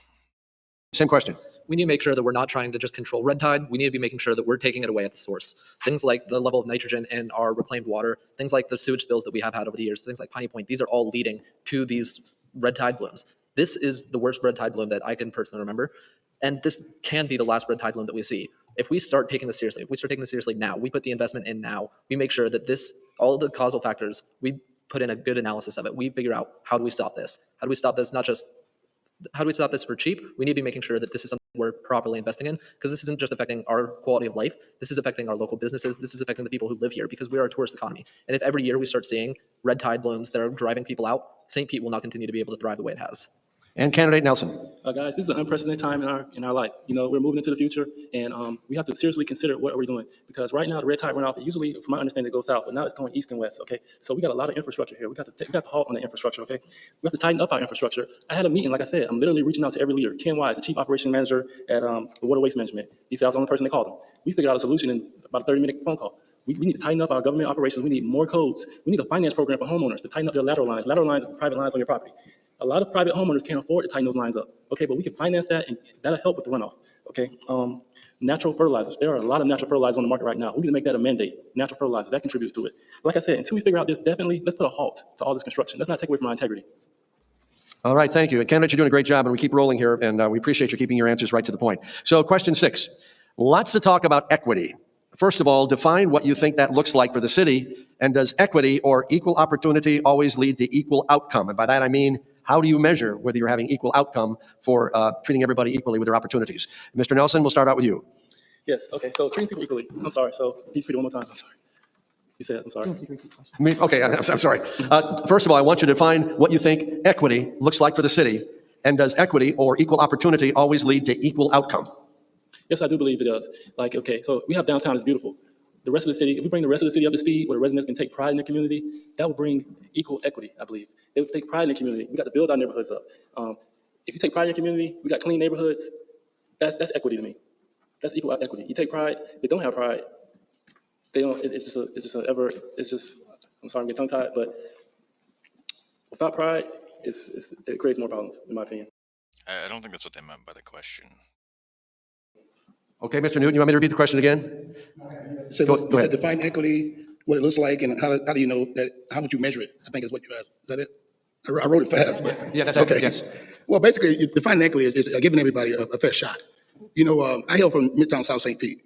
Same question. We need to make sure that we're not trying to just control red tide. We need to be making sure that we're taking it away at the source. Things like the level of nitrogen in our reclaimed water, things like the sewage spills that we have had over the years, things like Piney Point, these are all leading to these red tide blooms. This is the worst red tide bloom that I can personally remember. And this can be the last red tide bloom that we see. If we start taking this seriously, if we start taking this seriously now, we put the investment in now, we make sure that all the causal factors, we put in a good analysis of it. We figure out, how do we stop this? How do we stop this? Not just, how do we stop this for cheap? We need to be making sure that this is something we're properly investing in, because this isn't just affecting our quality of life. This is affecting our local businesses. This is affecting the people who live here, because we are a tourist economy. And if every year we start seeing red tide blooms that are driving people out, St. Pete will not continue to be able to thrive the way it has. And Candidate Nelson. Guys, this is an unprecedented time in our life. You know, we're moving into the future, and we have to seriously consider what we're doing, because right now the red tide went off. Usually, from my understanding, it goes south, but now it's going east and west. Okay, so we got a lot of infrastructure here. We got to halt on the infrastructure. Okay, we have to tighten up our infrastructure. I had a meeting, like I said, I'm literally reaching out to every leader. Ken Wise, the chief operations manager at the Water Waste Management. He said I was the only person they called him. We figured out a solution in about a 30-minute phone call. We need to tighten up our government operations. We need more codes. We need a finance program for homeowners to tighten up their lateral lines. Lateral lines is the private lines on your property. A lot of private homeowners can't afford to tighten those lines up. Okay, but we can finance that, and that'll help with the runoff. Okay, natural fertilizers. There are a lot of natural fertilizers on the market right now. We need to make that a mandate. Natural fertilizer, that contributes to it. Like I said, until we figure out this, definitely, let's put a halt to all this construction. Let's not take away from our integrity. All right, thank you. Candidate, you're doing a great job, and we keep rolling here, and we appreciate you keeping your answers right to the point. So question 6, lots to talk about equity. First of all, define what you think that looks like for the city, and does equity or equal opportunity always lead to equal outcome? And by that I mean, how do you measure whether you're having equal outcome for treating everybody equally with their opportunities? Mr. Nelson, we'll start out with you. Yes, okay, so treating people equally. I'm sorry, so can you repeat it one more time? I'm sorry. You said, I'm sorry. Okay, I'm sorry. First of all, I want you to define what you think equity looks like for the city, and does equity or equal opportunity always lead to equal outcome? Yes, I do believe it does. Like, okay, so we have downtown is beautiful. The rest of the city, if we bring the rest of the city up to speed, where the residents can take pride in their community, that will bring equal equity, I believe. They will take pride in the community. We got to build our neighborhoods up. if you take pride in your community, we got clean neighborhoods. That's equity to me. That's equal equity. You take pride, they don't have pride. They don't. It's just. I'm sorry, I'm getting tongue tied, but without pride, it creates more problems, in my opinion. I don't think that's what they meant by the question. Okay, Mr. Newton, you want me to repeat the question again? So Go you ahead. said define equity, what it looks like, and how do you know that? How would you measure it? I think is what you asked. Is that it? I wrote it fast, but Yeah, that's okay. accurate, yes. Well, basically, defining equity is giving everybody a fair shot. You know, I hail from Midtown South St. Pete.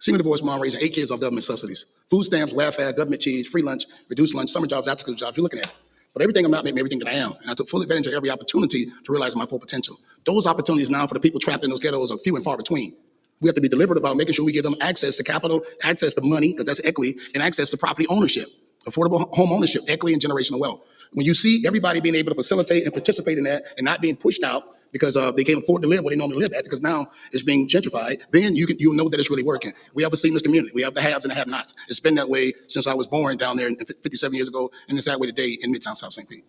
Single divorced mom raising 8 kids off government subsidies, food stamps, welfare, government cheese, free lunch, reduced lunch, summer jobs, after school jobs. You're looking at it. But everything I'm not made me everything that I am. And I took full advantage of every opportunity to realize my full potential. Those opportunities now for the people trapped in those ghettos are few and far between. We have to be deliberate about making sure we give them access to capital, access to money, because that's equity, and access to property ownership, affordable home ownership, equity, and generational wealth. When you see everybody being able to facilitate and participate in that and not being pushed out because they can't afford to live where they normally live at, because now it's being gentrified, then you'll know that it's really working. We have a seamless community. We have the haves and the have-nots. It's been that way since I was born down there 57 years ago, and it's that way today in Midtown South St. Pete.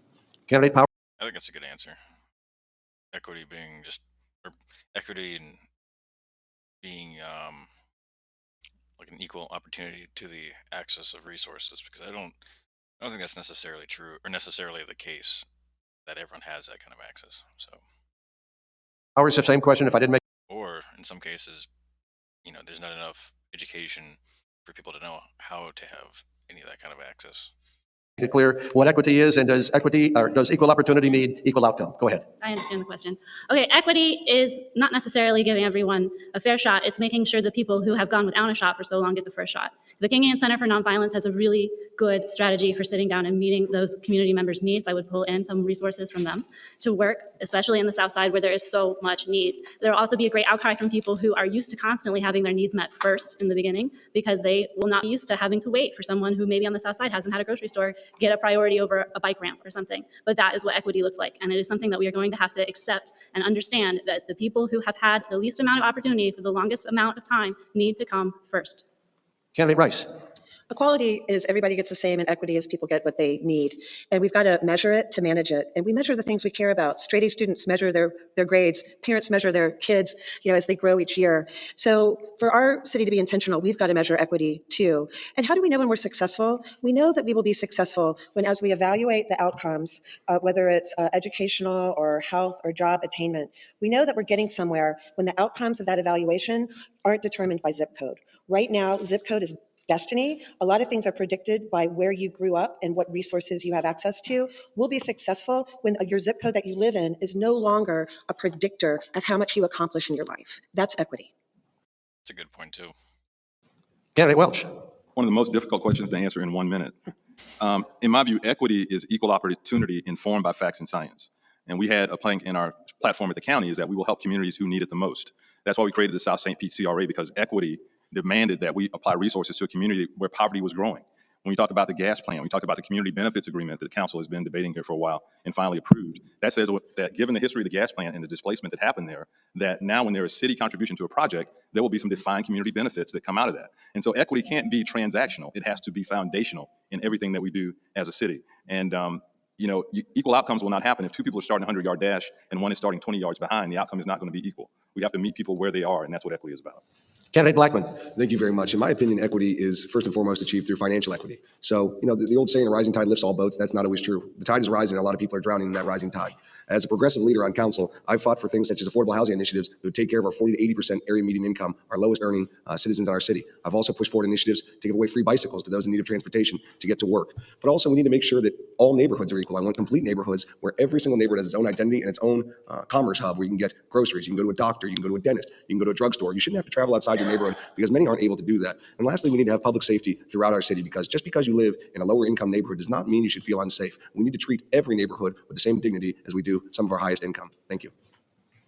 Candidate Power. I think that's a good answer. Equity being or equity and being like an equal opportunity to the access of resources, because I don't think that's necessarily true or necessarily the case that everyone has that kind of access. So, Powers, the same question if I didn't make. or in some cases, there's not enough education for people to know how to have any of that kind of access. It clear what equity is, and does equal opportunity mean equal outcome? Go ahead. I understand the question. Okay, equity is not necessarily giving everyone a fair shot. It's making sure the people who have gone without a shot for so long get the first shot. The Kingian Center for Nonviolence has a really good strategy for sitting down and meeting those community members' needs. I would pull in some resources from them to work, especially in the South Side where there is so much need. There will also be a great outcry from people who are used to constantly having their needs met first in the beginning, because they will not be used to having to wait for someone who maybe on the South Side hasn't had a grocery store get a priority over a bike ramp or something. But that is what equity looks like, and it is something that we are going to have to accept and understand, that the people who have had the least amount of opportunity for the longest amount of time need to come first. Candidate Rice. Equality is everybody gets the same, and equity is people get what they need. And we've got to measure it to manage it. And we measure the things we care about. Straight A students measure their grades. Parents measure their kids, as they grow each year. So for our city to be intentional, we've got to measure equity too. And how do we know when we're successful? We know that we will be successful when, as we evaluate the outcomes, whether it's educational or health or job attainment, we know that we're getting somewhere when the outcomes of that evaluation aren't determined by zip code. Right now, zip code is destiny. A lot of things are predicted by where you grew up and what resources you have access to. We'll be successful when your zip code that you live in is no longer a predictor of how much you accomplish in your life. That's equity. That's a good point too. Candidate Welch. One of the most difficult questions to answer in 1 minute. In my view, equity is equal opportunity informed by facts and science. And we had a plank in our platform at the county is that we will help communities who need it the most. That's why we created the South St. Pete CRA, because equity demanded that we apply resources to a community where poverty was growing. When we talk about the gas plan, we talk about the community benefits agreement that the council has been debating here for a while and finally approved. That says that given the history of the gas plant and the displacement that happened there, that now when there is city contribution to a project, there will be some defined community benefits that come out of that. And so equity can't be transactional. It has to be foundational in everything that we do as a city. And equal outcomes will not happen if two people are starting a 100-yard dash and one is starting 20 yards behind. The outcome is not going to be equal. We have to meet people where they are, and that's what equity is about. Candidate Blackman. Thank you very much. In my opinion, equity is first and foremost achieved through financial equity. So, the old saying, a rising tide lifts all boats, that's not always true. The tide is rising, and a lot of people are drowning in that rising tide. As a progressive leader on council, I've fought for things such as affordable housing initiatives that would take care of our 40 to 80% area median income, our lowest earning citizens in our city. I've also pushed forward initiatives to give away free bicycles to those in need of transportation to get to work. But also we need to make sure that all neighborhoods are equal. I want complete neighborhoods where every single neighborhood has its own identity and its own commerce hub where you can get groceries, you can go to a doctor, you can go to a dentist, you can go to a drugstore. You shouldn't have to travel outside your neighborhood because many aren't able to do that. And lastly, we need to have public safety throughout our city, because just because you live in a lower income neighborhood does not mean you should feel unsafe. We need to treat every neighborhood with the same dignity as we do some of our highest income. Thank you.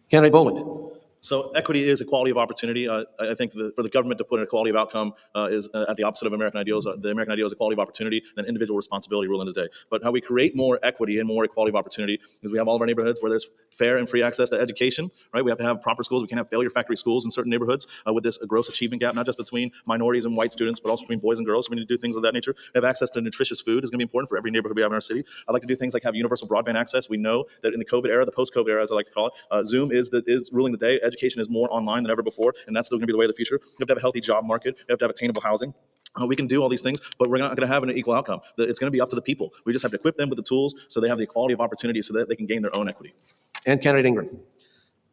Candidate Boland. So equity is equality of opportunity. I think for the government to put an equality of outcome is at the opposite of American ideals. The American ideal is equality of opportunity, then individual responsibility ruling the day. But how we create more equity and more equality of opportunity is we have all of our neighborhoods where there's fair and free access to education, right? We have to have proper schools. We can't have failure factory schools in certain neighborhoods with this gross achievement gap, not just between minorities and white students, but also between boys and girls. So we need to do things of that nature. Have access to nutritious food is going to be important for every neighborhood we have in our city. I'd like to do things like have universal broadband access. We know that in the COVID era, the post-COVID era, as I like to call it, Zoom is ruling the day. Education is more online than ever before, and that's still going to be the way of the future. We have to have a healthy job market. We have to have attainable housing. We can do all these things, but we're not going to have an equal outcome. It's going to be up to the people. We just have to equip them with the tools so they have the equality of opportunity so that they can gain their own equity. And candidate Ingram.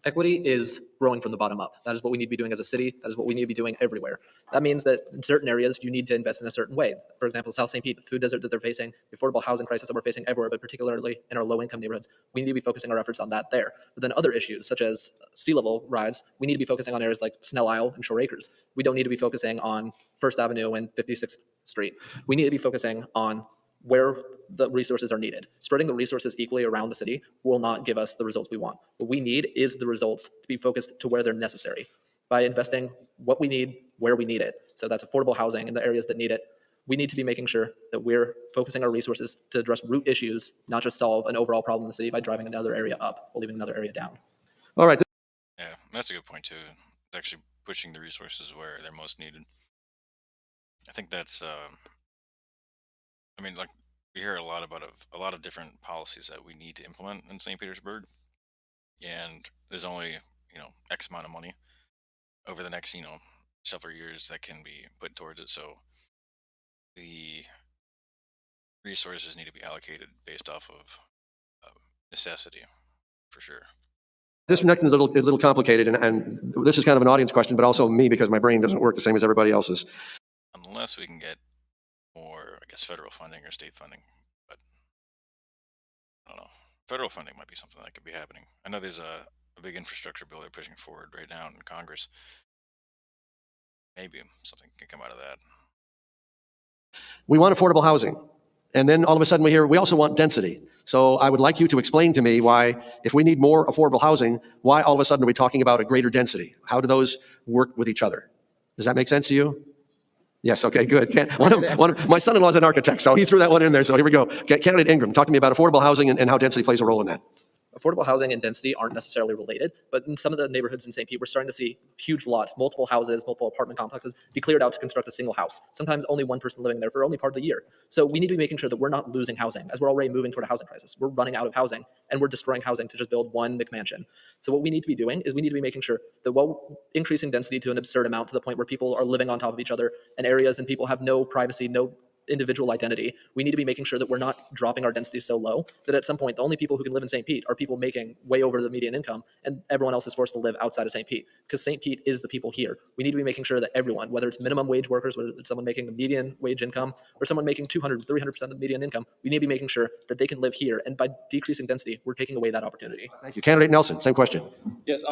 Equity is growing from the bottom up. That is what we need to be doing as a city. That is what we need to be doing everywhere. That means that in certain areas, you need to invest in a certain way. For example, South St. Pete, the food desert that they're facing, the affordable housing crisis that we're facing everywhere, but particularly in our low-income neighborhoods, we need to be focusing our efforts on that there. But then other issues, such as sea level rise, we need to be focusing on areas like Snell Isle and Shore Acres. We don't need to be focusing on First Avenue and 56th Street. We need to be focusing on where the resources are needed. Spreading the resources equally around the city will not give us the results we want. What we need is the results to be focused to where they're necessary by investing what we need where we need it. So that's affordable housing in the areas that need it. We need to be making sure that we're focusing our resources to address root issues, not just solve an overall problem in the city by driving another area up or leaving another area down. All right. Yeah, that's a good point too. It's actually pushing the resources where they're most needed. I think that's. I mean, like we hear a lot a lot of different policies that we need to implement in St. Petersburg, and there's only X amount of money over the next several years that can be put towards it. So the resources need to be allocated based off of necessity, for sure. This next is a little complicated, and this is kind of an audience question, but also me because my brain doesn't work the same as everybody else's. Unless we can get more, I guess, federal funding or state funding, but I don't know. Federal funding might be something that could be happening. I know there's a big infrastructure bill they're pushing forward right now in Congress. Maybe something can come out of that. We want affordable housing. And then all of a sudden we hear we also want density. So I would like you to explain to me why, if we need more affordable housing, why all of a sudden are we talking about a greater density? How do those work with each other? Does that make sense to you? Yes, okay, good. My son-in-law is an architect, so he threw that one in there. So here we go. Candidate Ingram, talk to me about affordable housing and how density plays a role in that. Affordable housing and density aren't necessarily related, but in some of the neighborhoods in St. Pete, we're starting to see huge lots, multiple houses, multiple apartment complexes be cleared out to construct a single house. Sometimes only one person living there for only part of the year. So we need to be making sure that we're not losing housing, as we're already moving toward a housing crisis. We're running out of housing, and we're destroying housing to just build one McMansion. So what we need to be doing is we need to be making sure that while increasing density to an absurd amount to the point where people are living on top of each other and areas and people have no privacy, no individual identity, we need to be making sure that we're not dropping our density so low that at some point the only people who can live in St. Pete are people making way over the median income and everyone else is forced to live outside of St. Pete, because St. Pete is the people here. We need to be making sure that everyone, whether it's minimum wage workers, whether it's someone making the median wage income or someone making 200, 300% of the median income, we need to be making sure that they can live here. And by decreasing density, we're taking away that opportunity. Thank you. Candidate Nelson, same question. Yes,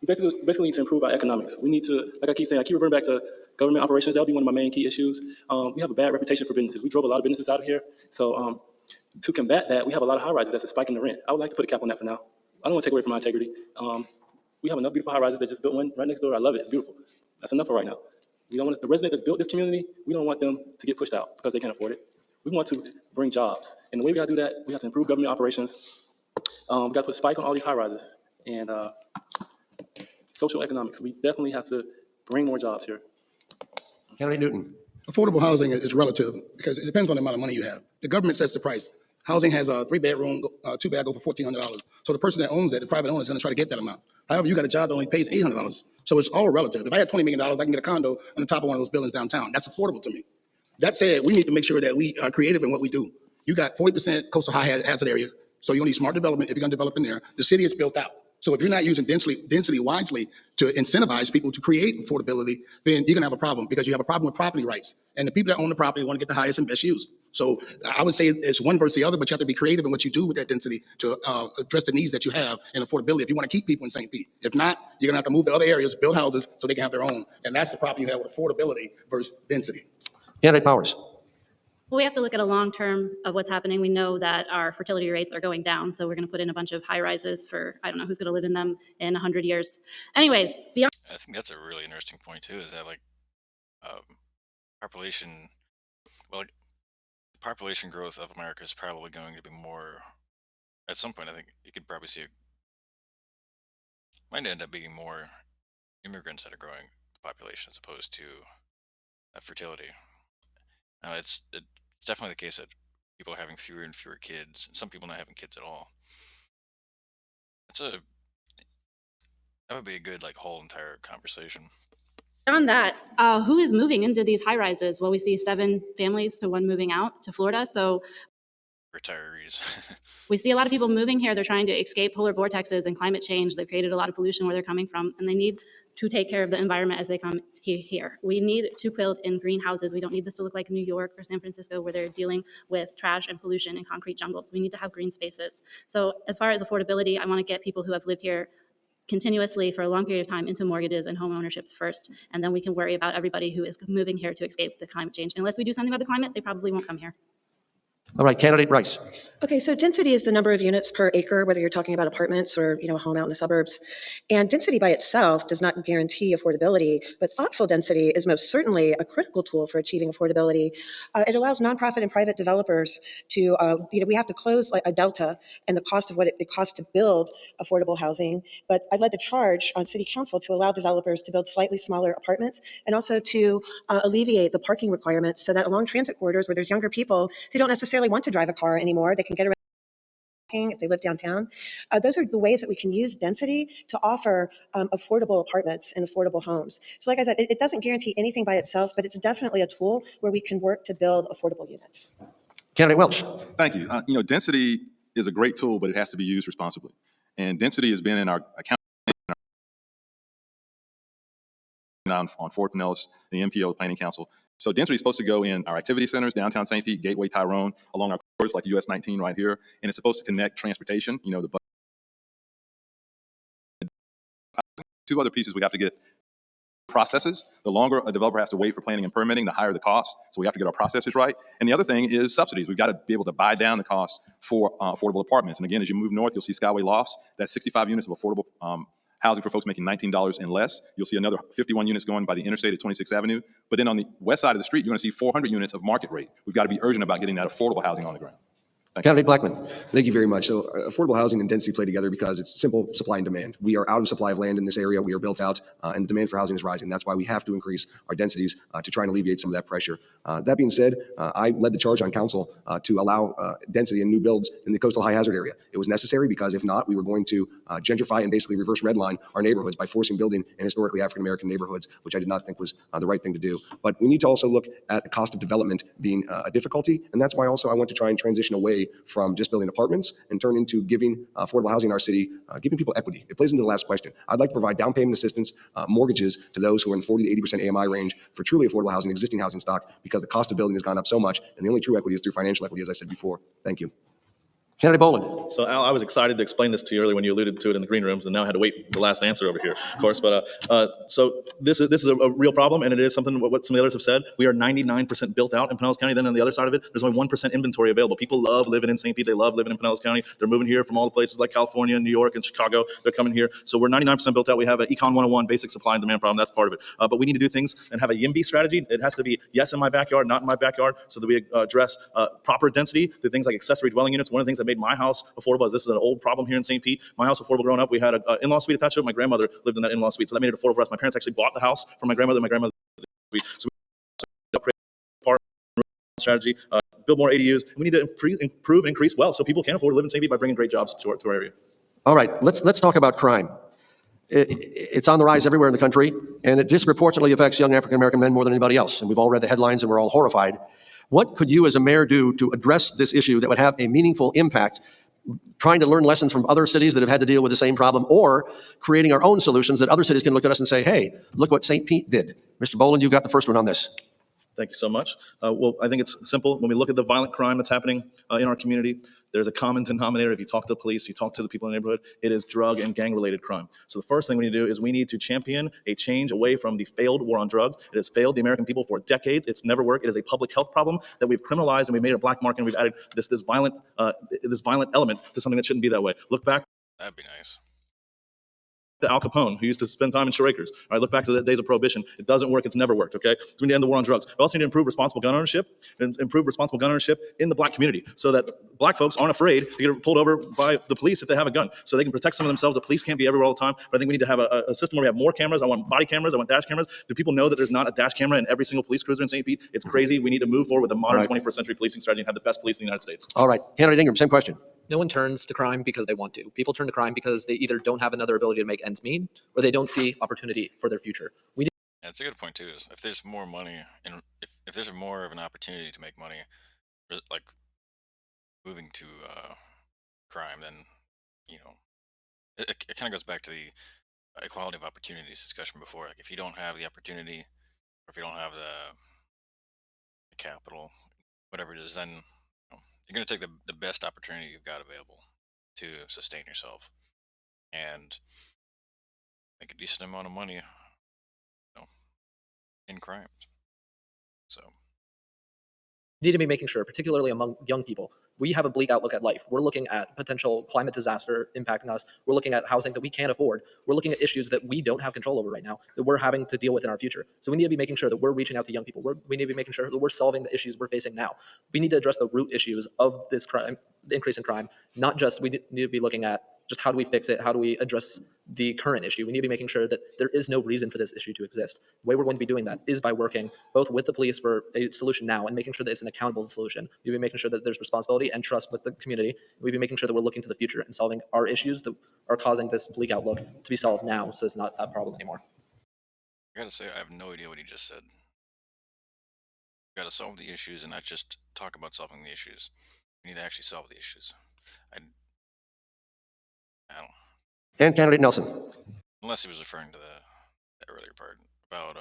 we basically need to improve our economics. We need to, like I keep saying, I keep referring back to government operations. That'll be one of my main key issues. We have a bad reputation for businesses. We drove a lot of businesses out of here. So to combat that, we have a lot of high rises that's a spike in the rent. I would like to put a cap on that for now. I don't want to take away from my integrity. We have enough beautiful high rises that just built one right next door. I love it. It's beautiful. That's enough for right now. We don't want the residents that's built this community, we don't want them to get pushed out because they can't afford it. We want to bring jobs. And the way we got to do that, we have to improve government operations. We got to put a spike on all these high rises. And social economics, we definitely have to bring more jobs here. Candidate Newton. Affordable housing is relative because it depends on the amount of money you have. The government sets the price. Housing has a 3-bedroom, 2-bed go for $1,400. So the person that owns it, the private owner, is going to try to get that amount. However, you got a job that only pays $800. So it's all relative. If I had $20 million, I can get a condo on the top of one of those buildings downtown. That's affordable to me. That said, we need to make sure that we are creative in what we do. You got 40% coastal high hazard area, so you'll need smart development if you're going to develop in there. The city is built out. So if you're not using density wisely to incentivize people to create affordability, then you're going to have a problem because you have a problem with property rights. And the people that own the property want to get the highest and best use. So I would say it's one versus the other, but you have to be creative in what you do with that density to address the needs that you have and affordability if you want to keep people in St. Pete. If not, you're going to have to move to other areas, build houses so they can have their own. And that's the problem you have with affordability versus density. Candidate Powers. Well, we have to look at a long term of what's happening. We know that our fertility rates are going down, so we're going to put in a bunch of high rises for, I don't know who's going to live in them in 100 years. Anyways, beyond. I think that's a really interesting point too. Is that like um, population? Well, like, population growth of America is probably going to be more. At some point, I think you could probably see it might end up being more immigrants that are growing the population as opposed to fertility. Now, it's definitely the case that people are having fewer and fewer kids, and some people not having kids at all. That would be a good like whole entire conversation. Beyond that, who is moving into these high rises? Well, we see 7 families to 1 moving out to Florida. So Retirees. we see a lot of people moving here. They're trying to escape polar vortexes and climate change. They've created a lot of pollution where they're coming from, and they need to take care of the environment as they come here. We need to build in greenhouses. We don't need this to look like New York or San Francisco where they're dealing with trash and pollution and concrete jungles. We need to have green spaces. So as far as affordability, I want to get people who have lived here continuously for a long period of time into mortgages and home ownerships first, and then we can worry about everybody who is moving here to escape the climate change. Unless we do something about the climate, they probably won't come here. All right, candidate Rice. Okay, so density is the number of units per acre, whether you're talking about apartments or a home out in the suburbs. And density by itself does not guarantee affordability, but thoughtful density is most certainly a critical tool for achieving affordability. It allows nonprofit and private developers to, we have to close like a delta in the cost of what it costs to build affordable housing. But I'd led the charge on City Council to allow developers to build slightly smaller apartments and also to alleviate the parking requirements so that along transit corridors where there's younger people who don't necessarily want to drive a car anymore, they can get around if they live downtown. Those are the ways that we can use density to offer affordable apartments and affordable homes. So like I said, it doesn't guarantee anything by itself, but it's definitely a tool where we can work to build affordable units. Candidate Welch. Thank you. Density is a great tool, but it has to be used responsibly. And density has been in our account on Fort Pinellas, the MPO, the Planning Council. So density is supposed to go in our activity centers, downtown St. Pete, Gateway, Tyrone, along our corridors like US 19 right here, and it's supposed to connect transportation. The 2 other pieces we have to get processes. The longer a developer has to wait for planning and permitting, the higher the cost. So we have to get our processes right. And the other thing is subsidies. We've got to be able to buy down the cost for affordable apartments. And again, as you move north, you'll see Skyway Lofts. That's 65 units of affordable housing for folks making $19 and less. You'll see another 51 units going by the interstate at 26th Avenue. But then on the west side of the street, you're going to see 400 units of market rate. We've got to be urgent about getting that affordable housing on the ground. Candidate Blackman. Thank you very much. So affordable housing and density play together because it's simple supply and demand. We are out of supply of land in this area. We are built out, and the demand for housing is rising. That's why we have to increase our densities to try and alleviate some of that pressure. That being said, I led the charge on council to allow density in new builds in the coastal high hazard area. It was necessary because if not, we were going to gentrify and basically reverse redline our neighborhoods by forcing building in historically African-American neighborhoods, which I did not think was the right thing to do. But we need to also look at the cost of development being a difficulty, and that's why also I want to try and transition away from just building apartments and turn into giving affordable housing in our city, giving people equity. It plays into the last question. I'd like to provide down payment assistance, mortgages to those who are in 40 to 80% AMI range for truly affordable housing, existing housing stock, because the cost of building has gone up so much, and the only true equity is through financial equity, as I said before. Thank you. Candidate Boland. So, Al, I was excited to explain this to you earlier when you alluded to it in the green rooms, and now I had to wait the last answer over here, of course. But so this is a real problem, and it is something what some of the others have said. We are 99% built out in Pinellas County. Then on the other side of it, there's only 1% inventory available. People love living in St. Pete. They love living in Pinellas County. They're moving here from all the places like California, New York, and Chicago. They're coming here. So we're 99% built out. We have an Econ 101 basic supply and demand problem. That's part of it. But we need to do things and have a YIMBY strategy. It has to be yes in my backyard, not in my backyard, so that we address proper density. The things like accessory dwelling units. One of the things that made my house affordable is this is an old problem here in St. Pete. My house affordable growing up. We had an in-law suite attached to it. My grandmother lived in that in-law suite, so that made it affordable for us. My parents actually bought the house for my grandmother. My grandmother suite. So we upgrade part strategy, build more ADUs. We need to improve, increase wealth, so people can afford to live in St. Pete by bringing great jobs to our area. All right, let's talk about crime. It's on the rise everywhere in the country, and it disproportionately affects young African-American men more than anybody else. And we've all read the headlines, and we're all horrified. What could you as a mayor do to address this issue that would have a meaningful impact, trying to learn lessons from other cities that have had to deal with the same problem, or creating our own solutions that other cities can look at us and say, hey, look what St. Pete did? Mr. Boland, you got the first one on this. Thank you so much. Well, I think it's simple. When we look at the violent crime that's happening in our community, there's a common denominator. If you talk to the police, you talk to the people in the neighborhood, it is drug and gang-related crime. So the first thing we need to do is we need to champion a change away from the failed war on drugs. It has failed the American people for decades. It's never worked. It is a public health problem that we've criminalized and we've made a black market and we've added this violent element to something that shouldn't be that way. Look back That'd be nice. to Al Capone, who used to spend time in Shrakers. All right, look back to the days of Prohibition. It doesn't work. It's never worked, okay? So we need to end the war on drugs. We also need to improve responsible gun ownership and improve responsible gun ownership in the black community so that black folks aren't afraid to get pulled over by the police if they have a gun, so they can protect some of themselves. The police can't be everywhere all the time, but I think we need to have a system where we have more cameras. I want body cameras. I want dash cameras. Do people know that there's not a dash camera in every single police cruiser in St. Pete? It's crazy. We need to move forward with a modern 21st century policing strategy and have the best police in the United States. All right. Candidate Ingram, same question. No one turns to crime because they want to. People turn to crime because they either don't have another ability to make ends meet or they don't see opportunity for their future. Yeah, it's a good point too. Is if there's more money and if there's more of an opportunity to make money, like moving to crime, then you know it kind of goes back to the equality of opportunities discussion before. Like if you don't have the opportunity, or if you don't have the capital, whatever it is, then you're going to take the best opportunity you've got available to sustain yourself and make a decent amount of money, in crimes. So Need to be making sure, particularly among young people, we have a bleak outlook at life. We're looking at potential climate disaster impacting us. We're looking at housing that we can't afford. We're looking at issues that we don't have control over right now that we're having to deal with in our future. So we need to be making sure that we're reaching out to young people. We need to be making sure that we're solving the issues we're facing now. We need to address the root issues of this crime, the increase in crime, not just we need to be looking at just how do we fix it? How do we address the current issue? We need to be making sure that there is no reason for this issue to exist. The way we're going to be doing that is by working both with the police for a solution now and making sure that it's an accountable solution. We'll be making sure that there's responsibility and trust with the community. We'll be making sure that we're looking to the future and solving our issues that are causing this bleak outlook to be solved now so it's not a problem anymore. I gotta say, I have no idea what he just said. We gotta solve the issues and not just talk about solving the issues. We need to actually solve the issues. I don't. And Candidate Nelson. Unless he was referring to the earlier part about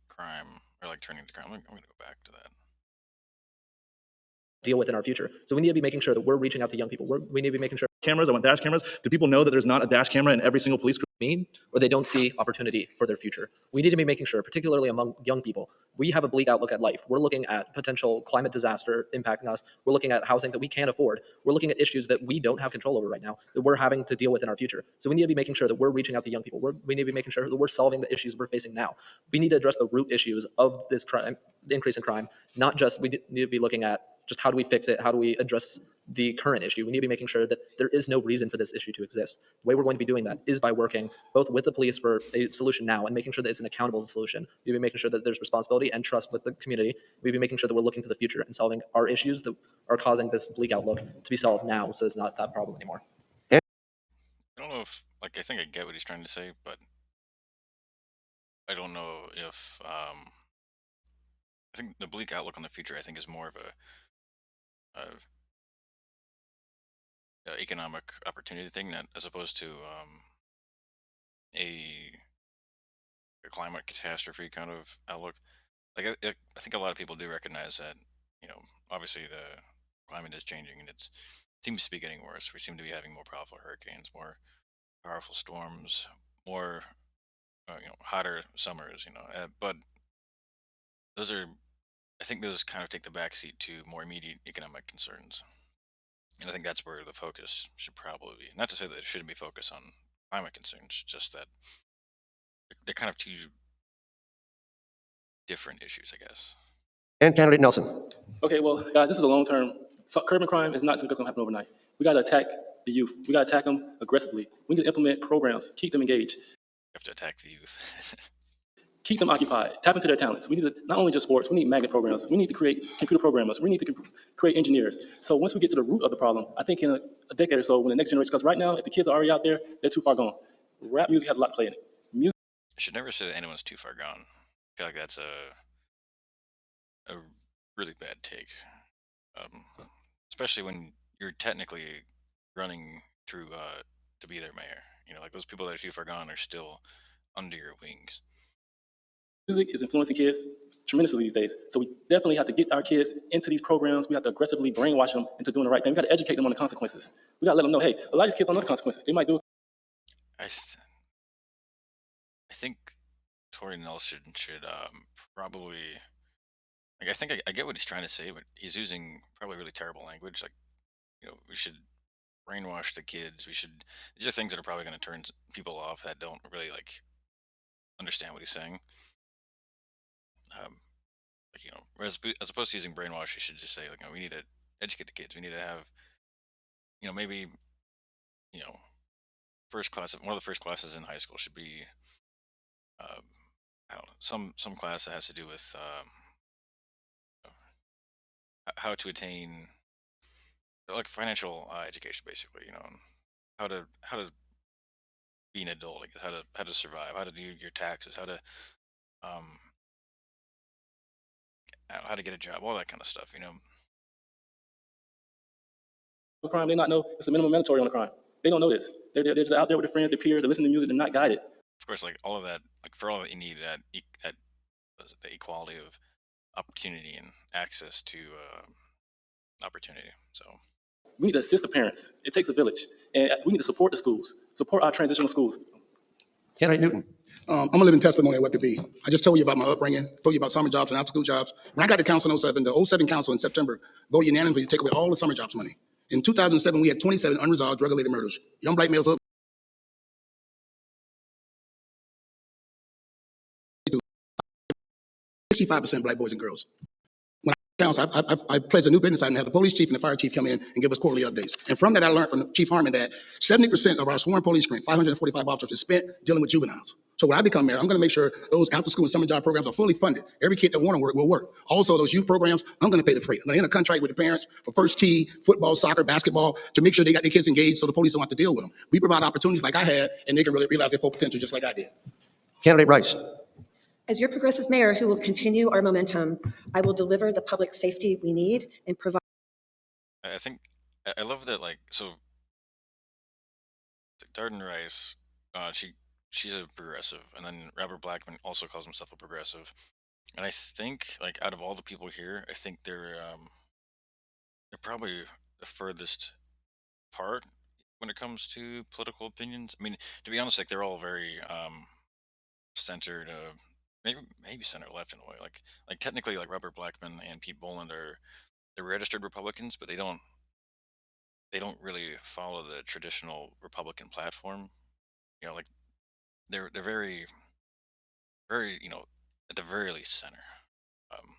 crime or like turning to crime. I'm gonna go back to that. Deal with in our future. So we need to be making sure that we're reaching out to young people. We need to be making sure Cameras. I want dash cameras. Do people know that there's not a dash camera in every single police cruiser? or they don't see opportunity for their future. We need to be making sure, particularly among young people, we have a bleak outlook at life. We're looking at potential climate disaster impacting us. We're looking at housing that we can't afford. We're looking at issues that we don't have control over right now that we're having to deal with in our future. So we need to be making sure that we're reaching out to young people. We need to be making sure that we're solving the issues we're facing now. We need to address the root issues of this crime, the increase in crime, not just we need to be looking at just how do we fix it? How do we address the current issue? We need to be making sure that there is no reason for this issue to exist. The way we're going to be doing that is by working both with the police for a solution now and making sure that it's an accountable solution. We'll be making sure that there's responsibility and trust with the community. We'll be making sure that we're looking to the future and solving our issues that are causing this bleak outlook to be solved now so it's not that problem anymore. I don't know if, like, I think I get what he's trying to say, but I don't know if, I think the bleak outlook on the future, I think, is more of a economic opportunity thing, that as opposed to a, a climate catastrophe kind of outlook. Like, I think a lot of people do recognize that, obviously the climate is changing and it seems to be getting worse. We seem to be having more powerful hurricanes, more powerful storms, more hotter summers. But those are, I think those kind of take the backseat to more immediate economic concerns. And I think that's where the focus should probably be. Not to say that it shouldn't be focused on climate concerns, just that they're kind of two different issues, I guess. And Candidate Nelson. Okay, well, guys, this is a long term. So curbing crime is not something that's going to happen overnight. We got to attack the youth. We got to attack them aggressively. We need to implement programs, keep them engaged. You have to attack the youth. Keep them occupied, tap into their talents. We need to, not only just sports, we need magnet programs. We need to create computer programmers. We need to create engineers. So once we get to the root of the problem, I think in a decade or so, when the next generation, because right now, if the kids are already out there, they're too far gone. Rap music has a lot to play in it. I should never say that anyone's too far gone. I feel like that's a really bad take. Especially when you're technically running to be their mayor. Like those people that are too far gone are still under your wings. Music is influencing kids tremendously these days. So we definitely have to get our kids into these programs. We have to aggressively brainwash them into doing the right thing. We got to educate them on the consequences. We got to let them know, hey, a lot of these kids don't know the consequences. They might do it. I th- I think Tori Nelson should probably like I think I get what he's trying to say, but he's using probably really terrible language. Like we should brainwash the kids. We should. These are things that are probably going to turn people off that don't really like understand what he's saying. Um, like as opposed to using brainwash, you should just say like, no, we need to educate the kids. We need to have maybe you know first class. One of the first classes in high school should be um, I don't know, some class that has to do with how to attain like financial education, basically. And how to be an adult, like how to survive, how to do your taxes, um how to get a job, all that kind of stuff. Crime, they not know it's a minimum mandatory on a crime. They don't know this. They're just out there with their friends, their peers, they're listening to music, they're not guided. Of course, like all of that, like for all that you need that the equality of opportunity and access to opportunity. So We need to assist the parents. It takes a village. And we need to support the schools, support our transitional schools. Candidate Newton. I'm a living testimony of what could be. I just told you about my upbringing, told you about summer jobs and after-school jobs. When I got to council in '07, the '07 council in September voted unanimously to take away all the summer jobs money. In 2007, we had 27 unresolved drug-related murders. Young black males, 65% black boys and girls. When I council, I pledged a new business item and have the police chief and the fire chief come in and give us quarterly updates. And from that, I learned from Chief Harmon that 70% of our sworn police strength, 545 officers, is spent dealing with juveniles. So when I become mayor, I'm going to make sure those after-school and summer job programs are fully funded. Every kid that want to work will work. Also, those youth programs, I'm going to pay the freight. I'm going to enter a contract with the parents for first tee, football, soccer, basketball, to make sure they got their kids engaged so the police don't have to deal with them. We provide opportunities like I had, and they can really realize their full potential just like I did. Candidate Rice. As your progressive mayor who will continue our momentum, I will deliver the public safety we need and provide. I think I love that. Like so, Darden Rice, she's a progressive, and then Robert Blackman also calls himself a progressive. And I think like out of all the people here, I think they're probably the furthest apart when it comes to political opinions. I mean, to be honest, like they're all very centered, maybe center left in a way. Like technically, like Robert Blackman and Pete Boland they're registered Republicans, but they don't really follow the traditional Republican platform. Like they're very very at the very least center. Um,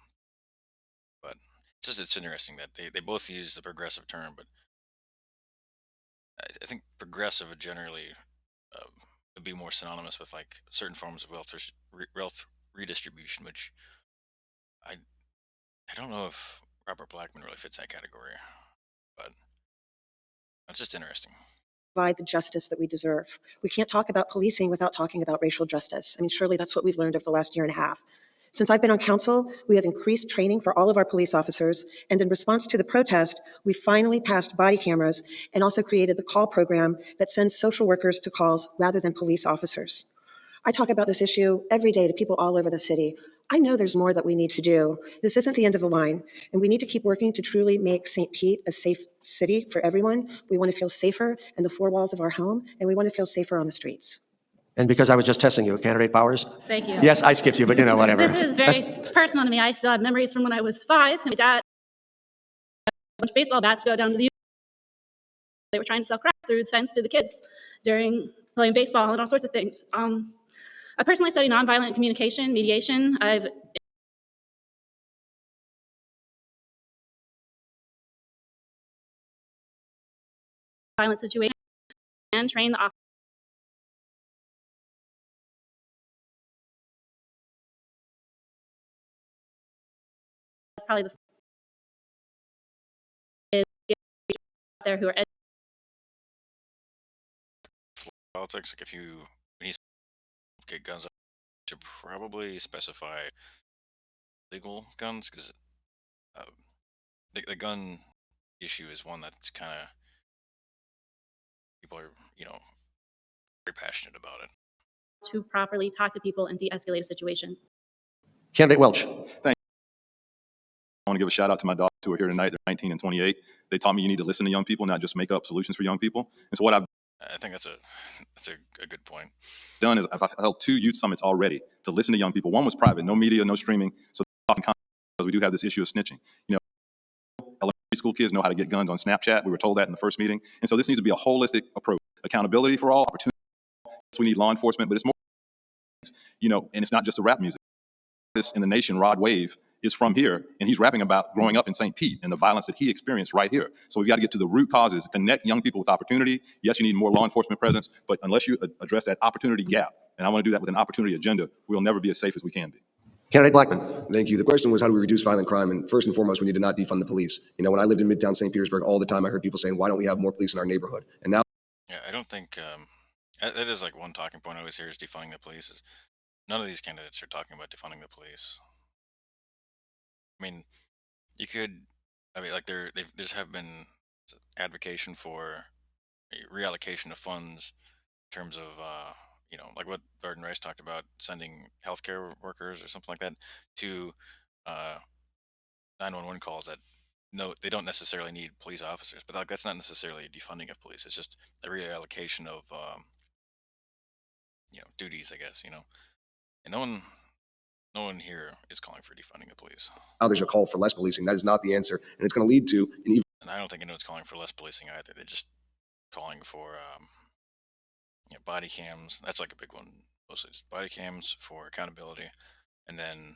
but it's interesting that they both use the progressive term, but I think progressive would generally um, would be more synonymous with like certain forms of wealth redistribution, which I I don't know if Robert Blackman really fits that category, but it's just interesting. Provide the justice that we deserve. We can't talk about policing without talking about racial justice. I mean, surely that's what we've learned over the last year and a half. Since I've been on council, we have increased training for all of our police officers, and in response to the protest, we finally passed body cameras and also created the call program that sends social workers to calls rather than police officers. I talk about this issue every day to people all over the city. I know there's more that we need to do. This isn't the end of the line, and we need to keep working to truly make St. Pete a safe city for everyone. We want to feel safer in the four walls of our home, and we want to feel safer on the streets. And because I was just testing you, Candidate Powers. Thank you. Yes, I skipped you, but whatever. This is very personal to me. I still have memories from when I was 5. My dad a bunch of baseball bats go down to the. They were trying to sell crack through the fence to the kids during playing baseball and all sorts of things. I personally study nonviolent communication, mediation. I've violent situation and train the officers. That's probably the is out there who are Politics, like if you when you get guns, you should probably specify legal guns because uh, the gun issue is one that's kind of people are very passionate about it. to properly talk to people and de-escalate a situation. Candidate Welch. I want to give a shout out to my daughters who are here tonight. They're 19 and 28. They taught me you need to listen to young people, not just make up solutions for young people. And so what I've I think that's a good point. done is I've held 2 youth summits already to listen to young people. One was private, no media, no streaming. So because we do have this issue of snitching. You know, elementary school kids know how to get guns on Snapchat. We were told that in the first meeting. And so this needs to be a holistic approach. Accountability for all, opportunity. We need law enforcement, but it's more, you know, and it's not just the rap music. This in the nation, Rod Wave, is from here, and he's rapping about growing up in St. Pete and the violence that he experienced right here. So we've got to get to the root causes, connect young people with opportunity. Yes, you need more law enforcement presence, but unless you address that opportunity gap, and I want to do that with an opportunity agenda, we'll never be as safe as we can be. Candidate Blackman. Thank you. The question was, how do we reduce violent crime? And first and foremost, we need to not defund the police. You know, when I lived in Midtown St. Petersburg, all the time I heard people saying, why don't we have more police in our neighborhood? And now, Yeah, I don't think that is like one talking point I always hear is defunding the police. Is none of these candidates are talking about defunding the police. I mean, you could, I mean, like there's have been advocation for a reallocation of funds in terms of, you know, like what Darden Rice talked about, sending healthcare workers or something like that to uh, 911 calls that no, they don't necessarily need police officers, but like that's not necessarily a defunding of police. It's just a reallocation of, you know, duties, I guess, you know, and no one here is calling for defunding the police. there's a call for less policing. That is not the answer. And it's going to lead to an even And I don't think anyone's calling for less policing either. They're just calling for you know, body cams. That's like a big one, mostly just body cams for accountability, and then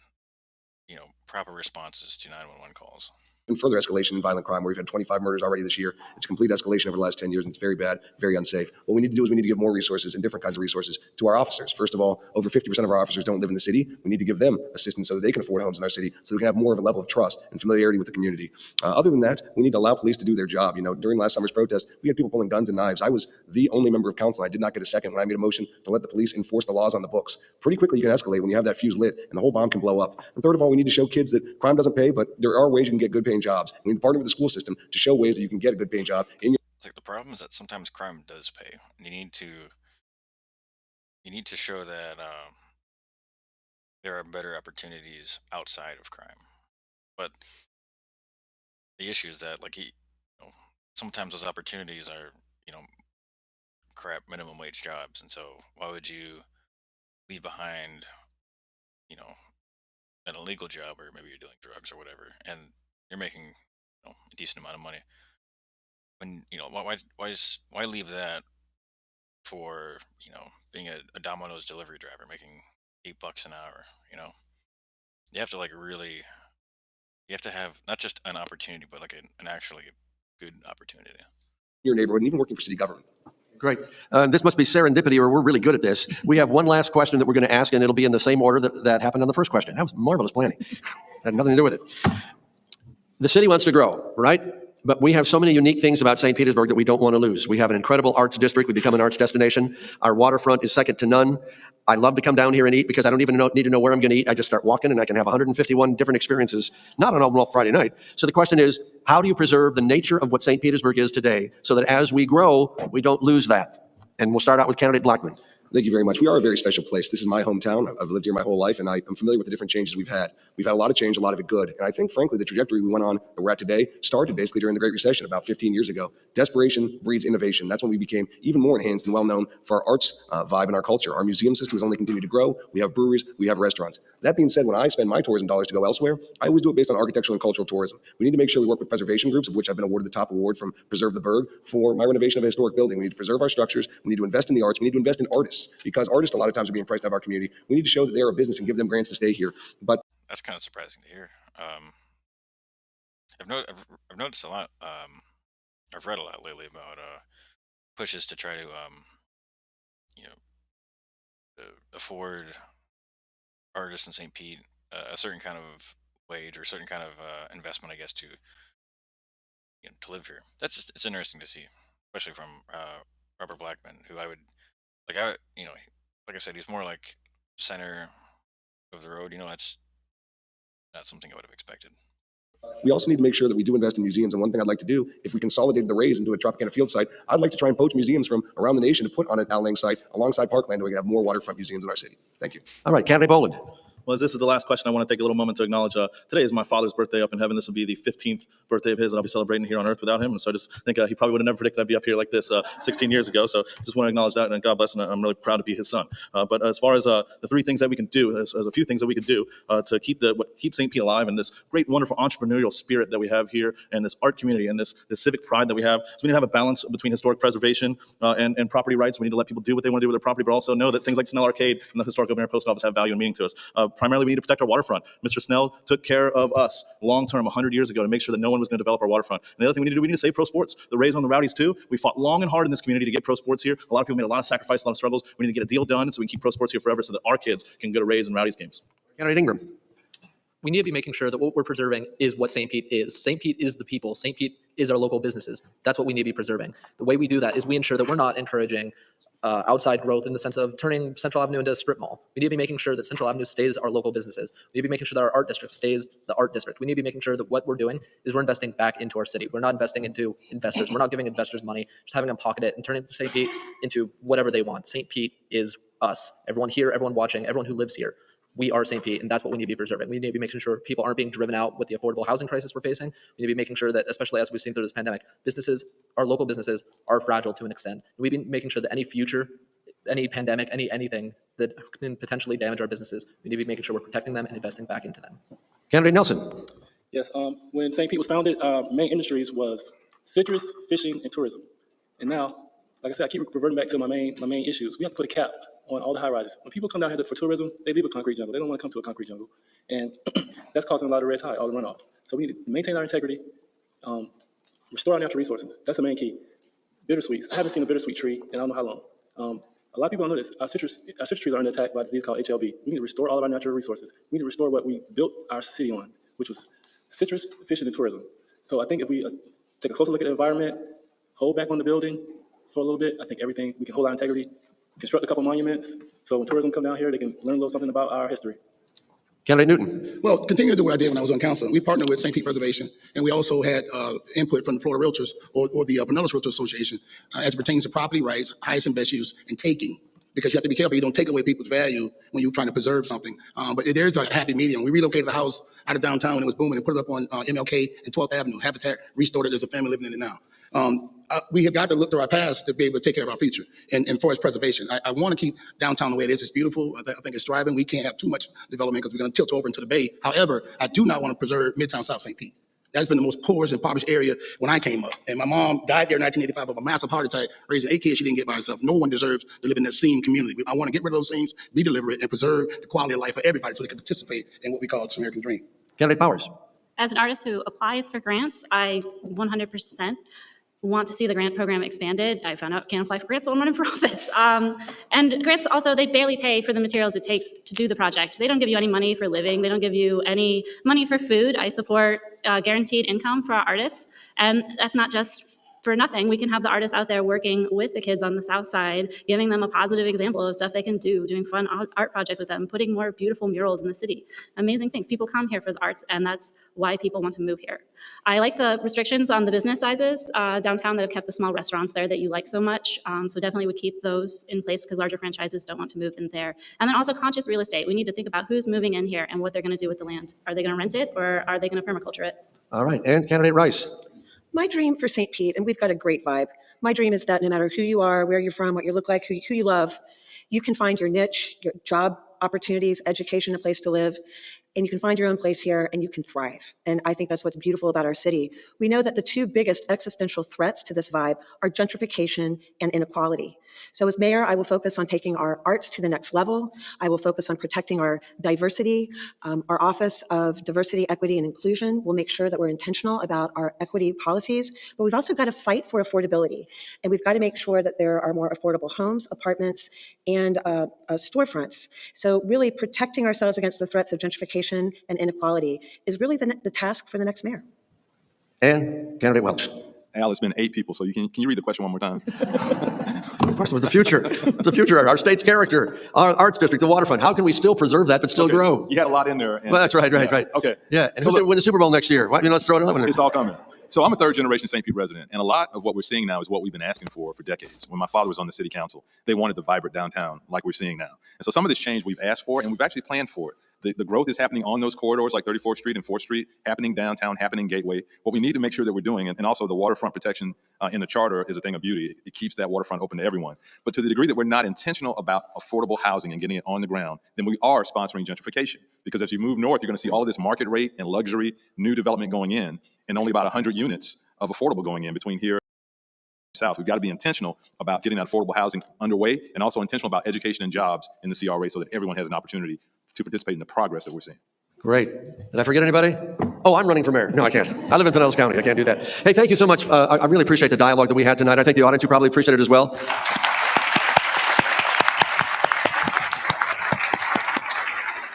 you know proper responses to 911 calls. further escalation in violent crime, where we've had 25 murders already this year. It's a complete escalation over the last 10 years, and it's very bad, very unsafe. What we need to do is we need to give more resources and different kinds of resources to our officers. First of all, over 50% of our officers don't live in the city. We need to give them assistance so that they can afford homes in our city, so we can have more of a level of trust and familiarity with the community. Other than that, we need to allow police to do their job. You know, during last summer's protest, we had people pulling guns and knives. I was the only member of council. I did not get a second when I made a motion to let the police enforce the laws on the books. Pretty quickly, you can escalate when you have that fuse lit, and the whole bomb can blow up. And third of all, we need to show kids that crime doesn't pay, but there are ways you can get good paying jobs. We need to partner with the school system to show ways that you can get a good paying job in your. It's like the problem is that sometimes crime does pay. And you need to show that there are better opportunities outside of crime. But the issue is that like you know, sometimes those opportunities are you know crap minimum wage jobs, and so why would you leave behind you know an illegal job where maybe you're doing drugs or whatever, and you're making you know, a decent amount of money? When you know why leave that for you know being a Domino's delivery driver making $8 an hour? You know, you have to like really you have to have not just an opportunity, but like an actually good opportunity. Your neighborhood and even working for city government. Great. This must be serendipity, or we're really good at this. We have one last question that we're going to ask, and it'll be in the same order that happened on the first question. That was marvelous planning. Had nothing to do with it. The city wants to grow, right? But we have so many unique things about St. Petersburg that we don't want to lose. We have an incredible arts district. We become an arts destination. Our waterfront is second to none. I love to come down here and eat because I don't even need to know where I'm going to eat. I just start walking and I can have 151 different experiences, not on a Friday night. So the question is, how do you preserve the nature of what St. Petersburg is today so that as we grow, we don't lose that? And we'll start out with candidate Blackman. Thank you very much. We are a very special place. This is my hometown. I've lived here my whole life, and I'm familiar with the different changes we've had. We've had a lot of change, a lot of it good. And I think, frankly, the trajectory we went on that we're at today started basically during the Great Recession about 15 years ago. Desperation breeds innovation. That's when we became even more enhanced and well-known for our arts vibe and our culture. Our museum system has only continued to grow. We have breweries. We have restaurants. That being said, when I spend my tourism dollars to go elsewhere, I always do it based on architectural and cultural tourism. We need to make sure we work with preservation groups, of which I've been awarded the top award from Preserve the Berg for my renovation of a historic building. We need to preserve our structures. We need to invest in the arts. We need to invest in artists, because artists a lot of times are being priced out of our community. We need to show that they're a business and give them grants to stay here. But That's kind of surprising to hear. I've noticed a lot. I've read a lot lately about pushes to try to you know afford artists in St. Pete a certain kind of wage or a certain kind of investment, I guess, to you know to live here. It's interesting to see, especially from Robert Blackman, who I would like. You know, like I said, he's more like center of the road. You know, that's not something I would have expected. we also need to make sure that we do invest in museums. And one thing I'd like to do, if we consolidated the Rays into a Tropicana field site, I'd like to try and poach museums from around the nation to put on an Al Lang site alongside Parkland, where we can have more waterfront museums in our city. Thank you. All right, candidate Boland. Well, as this is the last question, I want to take a little moment to acknowledge today is my father's birthday up in heaven. This will be the 15th birthday of his that I'll be celebrating here on earth without him. And so I just think he probably would have never predicted I'd be up here like this 16 years ago. So just want to acknowledge that, and God bless him. I'm really proud to be his son. But as far as the three things that we can do, as a few things that we could do to keep St. Pete alive and this great, wonderful entrepreneurial spirit that we have here, and this art community and this civic pride that we have. So we need to have a balance between historic preservation and property rights. We need to let people do what they want to do with their property, but also know that things like Snell Arcade and the historic open air post office have value and meaning to us. Primarily, we need to protect our waterfront. Mr. Snell took care of us long-term 100 years ago to make sure that no one was going to develop our waterfront. And the other thing we need to do, we need to save pro sports. The Rays on the Rowdies too. We fought long and hard in this community to get pro sports here. A lot of people made a lot of sacrifice, a lot of struggles. We need to get a deal done so we can keep pro sports here forever so that our kids can go to Rays and Rowdies games. Candidate Ingram. We need to be making sure that what we're preserving is what St. Pete is. St. Pete is the people. St. Pete is our local businesses. That's what we need to be preserving. The way we do that is we ensure that we're not encouraging outside growth in the sense of turning Central Avenue into a strip mall. We need to be making sure that Central Avenue stays our local businesses. We need to be making sure that our art district stays the art district. We need to be making sure that what we're doing is we're investing back into our city. We're not investing into investors. We're not giving investors money, just having them pocket it and turning St. Pete into whatever they want. St. Pete is us. Everyone here, everyone watching, everyone who lives here. We are St. Pete, and that's what we need to be preserving. We need to be making sure people aren't being driven out with the affordable housing crisis we're facing. We need to be making sure that, especially as we've seen through this pandemic, businesses, our local businesses, are fragile to an extent. And we've been making sure that any pandemic, anything that can potentially damage our businesses, we need to be making sure we're protecting them and investing back into them. Candidate Nelson. Yes, when St. Pete was founded, main industries was citrus, fishing, and tourism. And now, like I said, I keep reverting back to my main issues. We have to put a cap on all the high rises. When people come down here for tourism, they leave a concrete jungle. They don't want to come to a concrete jungle. And that's causing a lot of red tide, all the runoff. So we need to maintain our integrity, restore our natural resources. That's the main key. Bittersweets. I haven't seen a bittersweet tree in I don't know how long. A lot of people don't know this. Our citrus trees are under attack by a disease called HLB. We need to restore all of our natural resources. We need to restore what we built our city on, which was citrus, fishing, and tourism. So I think if we take a closer look at the environment, hold back on the building for a little bit, I think everything, we can hold our integrity, construct a couple monuments, so when tourism come down here, they can learn a little something about our history. Candidate Newton. Well, continue to do what I did when I was on council. We partnered with St. Pete Preservation, and we also had input from the Florida Realtors or the Pinellas Realtor Association as it pertains to property rights, highest and best use, and taking. Because you have to be careful you don't take away people's value when you're trying to preserve something. But there's a happy medium. We relocated the house out of downtown when it was booming and put it up on MLK and 12th Avenue. Habitat restored it. There's a family living in it now. We have got to look through our past to be able to take care of our future and for its preservation. I want to keep downtown the way it is. It's beautiful. I think it's thriving. We can't have too much development because we're going to tilt over into the Bay. However, I do not want to preserve Midtown South St. Pete. That's been the most poorest and impoverished area when I came up. And my mom died there in 1985 of a massive heart attack, raising 8 kids she didn't get by herself. No one deserves to live in that same community. I want to get rid of those things, be deliberate, and preserve the quality of life for everybody so they can participate in what we call the American dream. Candidate Powers. As an artist who applies for grants, I 100% want to see the grant program expanded. I found out I can't apply for grants while I'm running for office. And grants also, they barely pay for the materials it takes to do the project. They don't give you any money for living. They don't give you any money for food. I support guaranteed income for our artists. And that's not just for nothing. We can have the artists out there working with the kids on the South Side, giving them a positive example of stuff they can do, doing fun art projects with them, putting more beautiful murals in the city. Amazing things. People come here for the arts, and that's why people want to move here. I like the restrictions on the business sizes downtown that have kept the small restaurants there that you like so much. So definitely would keep those in place because larger franchises don't want to move in there. And then also conscious real estate. We need to think about who's moving in here and what they're going to do with the land. Are they going to rent it or are they going to permaculture it? All right, and Candidate Rice. My dream for St. Pete, and we've got a great vibe, my dream is that no matter who you are, where you're from, what you look like, who you love, you can find your niche, your job opportunities, education, a place to live, and you can find your own place here and you can thrive. And I think that's what's beautiful about our city. We know that the two biggest existential threats to this vibe are gentrification and inequality. So as mayor, I will focus on taking our arts to the next level. I will focus on protecting our diversity. Our Office of Diversity, Equity, and Inclusion will make sure that we're intentional about our equity policies, but we've also got to fight for affordability. And we've got to make sure that there are more affordable homes, apartments, and storefronts. So really protecting ourselves against the threats of gentrification and inequality is really the task for the next mayor. And Candidate Welch. Al, it's been 8 people, so can you read the question one more time? Of course, it was the future. The future, our state's character, our arts district, the waterfront. How can we still preserve that but still grow? You had a lot in there. Well, that's right. Okay. Yeah, and so win the Super Bowl next year. Let's throw another one in. It's all coming. So I'm a third-generation St. Pete resident, and a lot of what we're seeing now is what we've been asking for decades. When my father was on the city council, they wanted the vibrant downtown like we're seeing now. And so some of this change we've asked for, and we've actually planned for it. The growth is happening on those corridors like 34th Street and 4th Street, happening downtown, happening Gateway. What we need to make sure that we're doing, and also the waterfront protection in the charter is a thing of beauty. It keeps that waterfront open to everyone. But to the degree that we're not intentional about affordable housing and getting it on the ground, then we are sponsoring gentrification. Because as you move north, you're going to see all of this market rate and luxury new development going in, and only about 100 units of affordable going in between here and south. We've got to be intentional about getting that affordable housing underway, and also intentional about education and jobs in the CRA so that everyone has an opportunity to participate in the progress that we're seeing. Great. Did I forget anybody? Oh, I'm running for mayor. No, I can't. I live in Pinellas County. I can't do that. Hey, thank you so much. I really appreciate the dialogue that we had tonight. I think the audience, you probably appreciate it as well.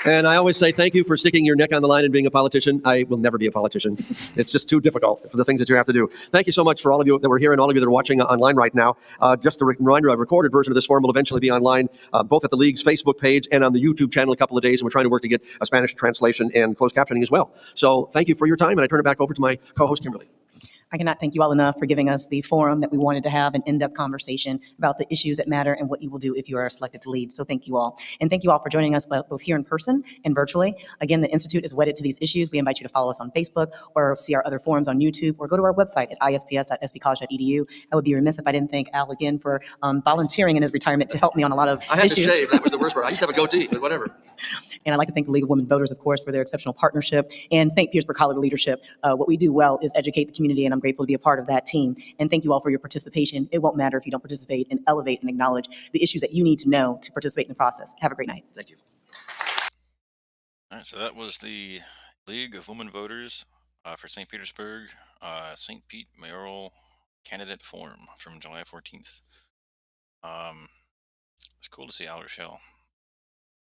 And I always say thank you for sticking your neck on the line and being a politician. I will never be a politician. It's just too difficult for the things that you have to do. Thank you so much for all of you that were here and all of you that are watching online right now. Just a reminder, a recorded version of this forum will eventually be online, both at the League's Facebook page and on the YouTube channel in a couple of days. And we're trying to work to get a Spanish translation and closed captioning as well. So thank you for your time, and I turn it back over to my co-host, Kimberly. I cannot thank you all enough for giving us the forum that we wanted to have an in-depth conversation about the issues that matter and what you will do if you are selected to lead. So thank you all. And thank you all for joining us both here in person and virtually. Again, the Institute is wedded to these issues. We invite you to follow us on Facebook or see our other forums on YouTube or go to our website at isps.sbcollege.edu. I would be remiss if I didn't thank Al again for volunteering in his retirement to help me on a lot of I had issues. to shave. That was the worst part. I used to have a goatee, but whatever. And I'd like to thank the League of Women Voters, of course, for their exceptional partnership, and St. Petersburg College leadership. What we do well is educate the community, and I'm grateful to be a part of that team. And thank you all for your participation. It won't matter if you don't participate, and elevate and acknowledge the issues that you need to know to participate in the process. Have a great night. Thank you. All right, so that was the League of Women Voters for St. Petersburg, St. Pete Mayoral Candidate Forum from July 14th. It's cool to see Al Rochelle.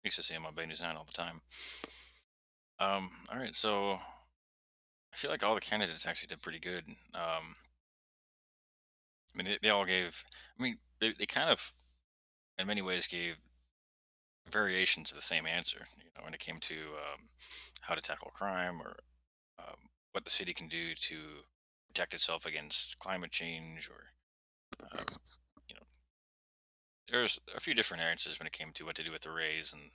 Used to see him on Bay News 9 all the time. All right, so I feel like all the candidates actually did pretty good. I mean, they all gave, I mean, they kind of, in many ways, gave variations of the same answer, when it came to how to tackle crime or what the city can do to protect itself against climate change, or um, you know, there's a few different answers when it came to what to do with the raise and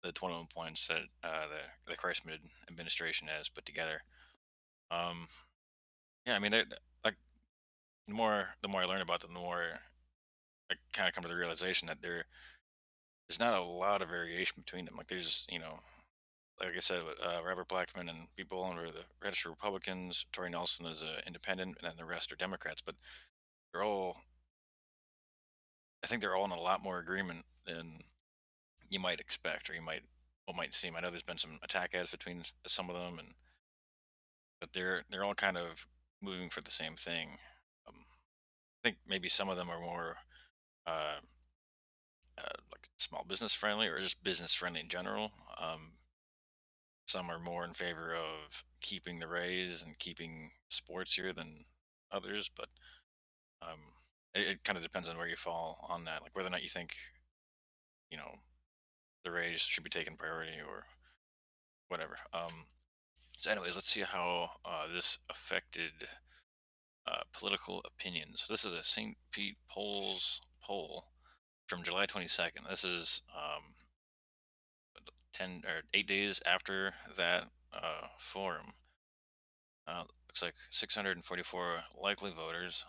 the 21 points that the Christman administration has put together. Um, yeah, I mean, like the more I learn about them, the more I kind of come to the realization that there's not a lot of variation between them. Like there's, like I said, Robert Blackman and Pete Boland were the registered Republicans. Tori Nelson is an independent, and then the rest are Democrats. But they're all, I think they're all in a lot more agreement than you might expect, or what might seem. I know there's been some attack ads between some of them, but they're all kind of moving for the same thing. I think maybe some of them are more uh, like small business friendly, or just business friendly in general. Some are more in favor of keeping the raise and keeping sports here than others, but um, it kind of depends on where you fall on that, like whether or not you think you know the raise should be taken priority or whatever. So, anyways, let's see how this affected political opinions. This is a St. Pete polls poll from July 22nd. This is 8 days after that forum. Looks like 644 likely voters.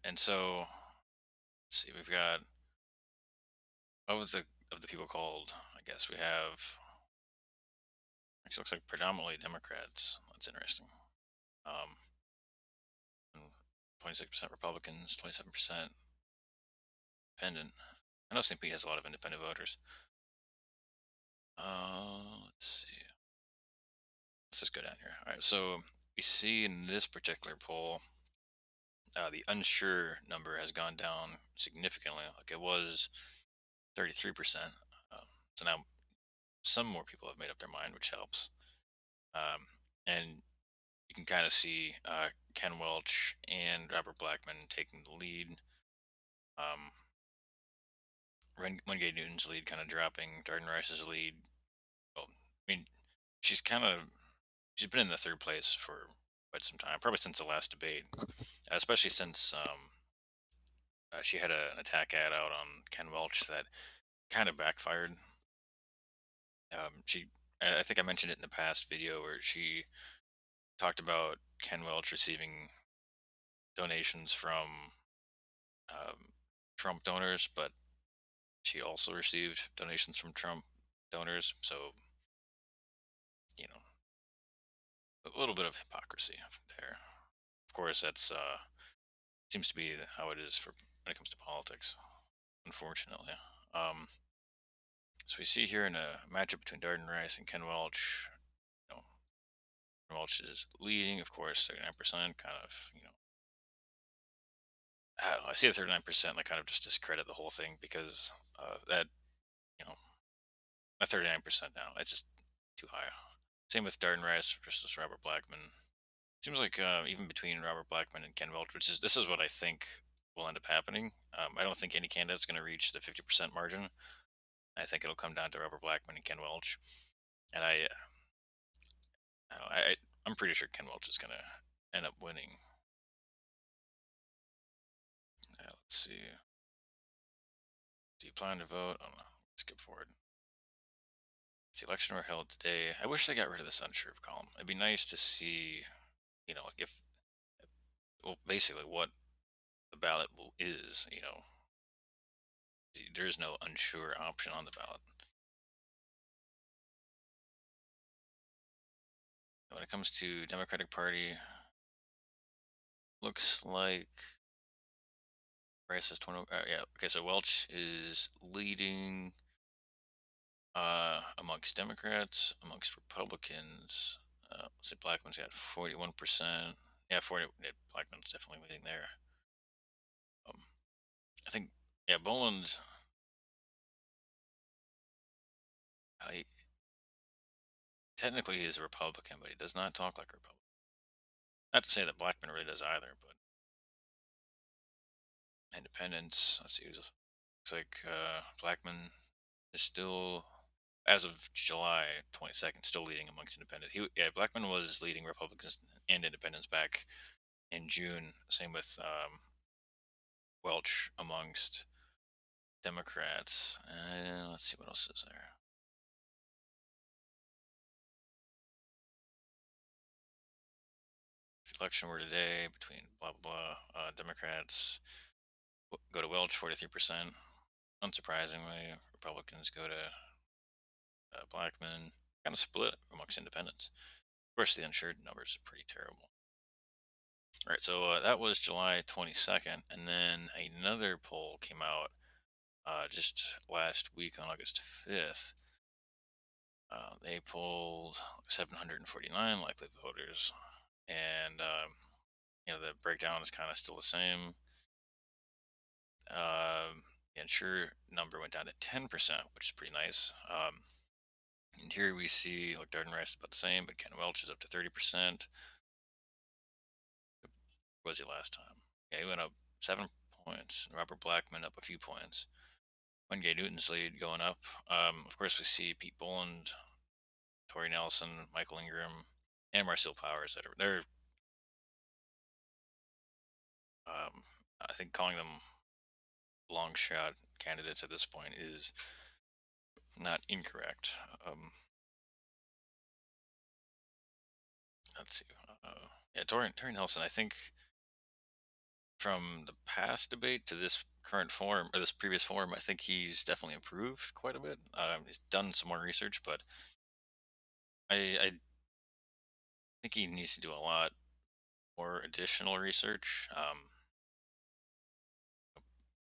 And so, let's see, we've got of the people called, I guess we have, actually looks like predominantly Democrats. That's interesting. Um, 26% Republicans, 27% independent. I know St. Pete has a lot of independent voters. Let's see. Let's just go down here. All right, so we see in this particular poll, the unsure number has gone down significantly. Like it was 33%. So now some more people have made up their mind, which helps. And you can kind of see Ken Welch and Robert Blackman taking the lead. Wingate Newton's lead kind of dropping. Darden Rice's lead. Well, I mean, she's been in the third place for quite some time, probably since the last debate, especially since she had an attack ad out on Ken Welch that kind of backfired. I think I mentioned it in the past video where she talked about Ken Welch receiving donations from um, Trump donors, but she also received donations from Trump donors. So, you know, a little bit of hypocrisy there. Of course, that's seems to be how it is for when it comes to politics, unfortunately. Um, so we see here in a matchup between Darden Rice and Ken Welch. You know, Ken Welch is leading, of course, 39%. Kind of, I don't know, I see the 39%. I kind of just discredit the whole thing because that, you know, at 39% now, it's just too high. Same with Darden Rice versus Robert Blackman. Seems like even between Robert Blackman and Ken Welch, this is what I think will end up happening. I don't think any candidate's going to reach the 50% margin. I think it'll come down to Robert Blackman and Ken Welch, and I, don't know, I'm pretty sure Ken Welch is going to end up winning. Let's see. Do you plan to vote? Oh no, skip forward. If the election were held today, I wish they got rid of this unsure of column. It'd be nice to see, like if, well, basically what the ballot is. There is no unsure option on the ballot. When it comes to Democratic Party, looks like Rice has 20. Yeah, okay, so Welch is leading amongst Democrats, amongst Republicans. Let's say Blackman's got 41%. Yeah, 40. Yeah, Blackman's definitely leading there. I think, yeah, Boland. He, technically, he's a Republican, but he does not talk like a Republican. Not to say that Blackman really does either, but independents. Let's see. Looks like Blackman is still, as of July 22nd, still leading amongst independents. Blackman was leading Republicans and independents back in June. Same with Welch amongst Democrats. Let's see what else is there. If the election were today between blah blah blah, Democrats go to Welch 43%. Unsurprisingly, Republicans go to Blackman. Kind of split amongst independents. Of course, the uninsured numbers are pretty terrible. All right, so that was July 22nd, and then another poll came out just last week on August 5th. They polled 749 likely voters, and the breakdown is kind of still the same. The insured number went down to 10%, which is pretty nice. And here we see, like, Darden Rice is about the same, but Ken Welch is up to 30%. What was he last time? Yeah, he went up 7 points. Robert Blackman up a few points. Wingate Newton's lead going up. Of course, we see Pete Boland, Tori Nelson, Michael Ingram, and Marcel Powers. They're I think calling them long shot candidates at this point is not incorrect. Let's see. Yeah, Tori Nelson, I think from the past debate to this current form, or this previous form, I think he's definitely improved quite a bit. He's done some more research, but I think he needs to do a lot more additional research.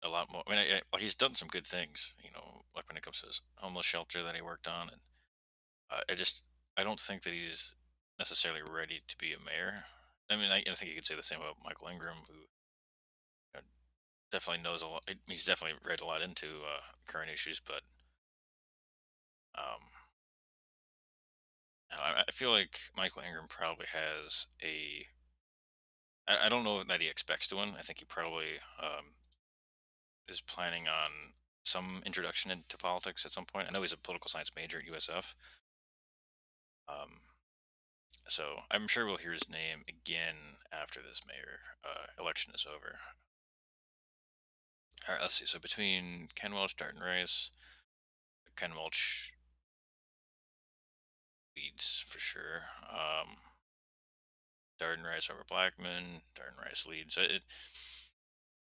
A lot more. I mean, well, he's done some good things, like when it comes to his homeless shelter that he worked on, and I don't think that he's necessarily ready to be a mayor. I mean, I think you could say the same about Michael Ingram, who definitely knows a lot. He's definitely read a lot into current issues, but um, I feel like Michael Ingram probably has a. I don't know that he expects to win. I think he probably is planning on some introduction into politics at some point. I know he's a political science major at USF. Um, so I'm sure we'll hear his name again after this mayor election is over. All right, let's see. So between Ken Welch, Darton Rice, Ken Welch leads for sure. Darton Rice over Blackman. Darton Rice leads.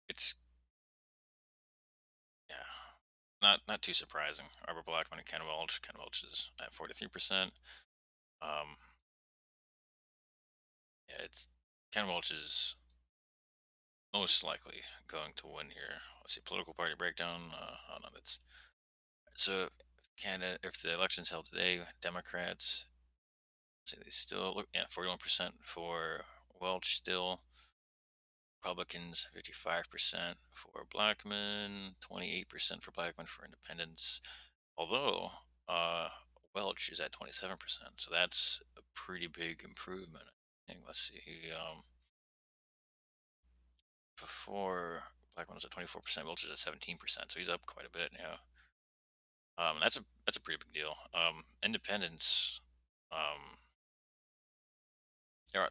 It's yeah, not too surprising. Arbor Blackman and Ken Welch. Ken Welch is at 43%. Um, yeah, it's Ken Welch is most likely going to win here. Let's see, political party breakdown. Hold on, it's so Canada. If the election's held today, Democrats say they still look. Yeah, 41% for Welch still. Republicans 55% for Blackman, 28% for Blackman for independents. Although uh, Welch is at 27%, so that's a pretty big improvement. And let's see, before Blackman was at 24%, Welch is at 17%, so he's up quite a bit now. That's a pretty big deal. Independents, um,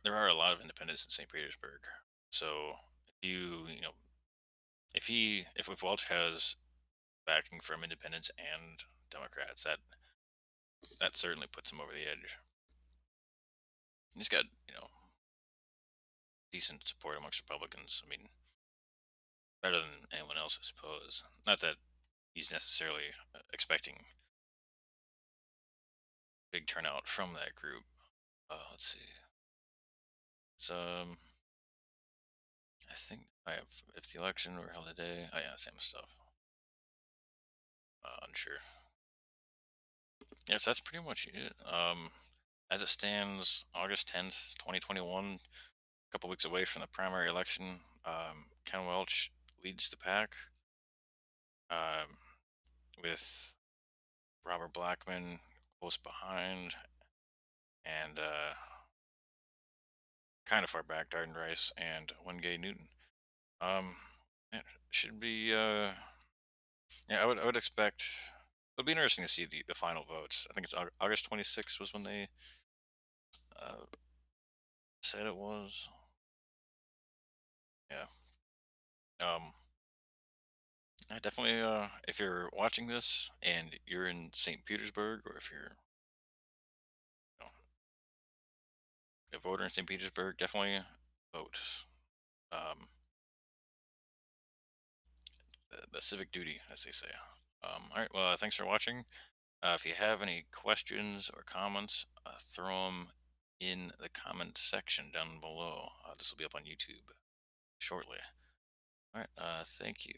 there are a lot of independents in St. Petersburg. So if Welch has backing from independents and Democrats, that certainly puts him over the edge. He's got decent support amongst Republicans. I mean, better than anyone else, I suppose. Not that he's necessarily expecting big turnout from that group. Let's see. So I think I have if the election were held today. Oh yeah, same stuff. Unsure. Yes, that's pretty much it. As it stands, August 10th, 2021, a couple weeks away from the primary election, Ken Welch leads the pack um, with Robert Blackman close behind and kind of far back, Darden Rice and Wingate Newton. Um, it should be, yeah, I would expect, it'll be interesting to see the final votes. I think it's August 26th was when they uh, said it was. Yeah. Um, I definitely, if you're watching this and you're in St. Petersburg, or if you're you know, a voter in St. Petersburg, definitely vote. Um, the civic duty, as they say. All right. Well, thanks for watching. If you have any questions or comments, throw them in the comment section down below. This will be up on YouTube shortly. All right. Thank you.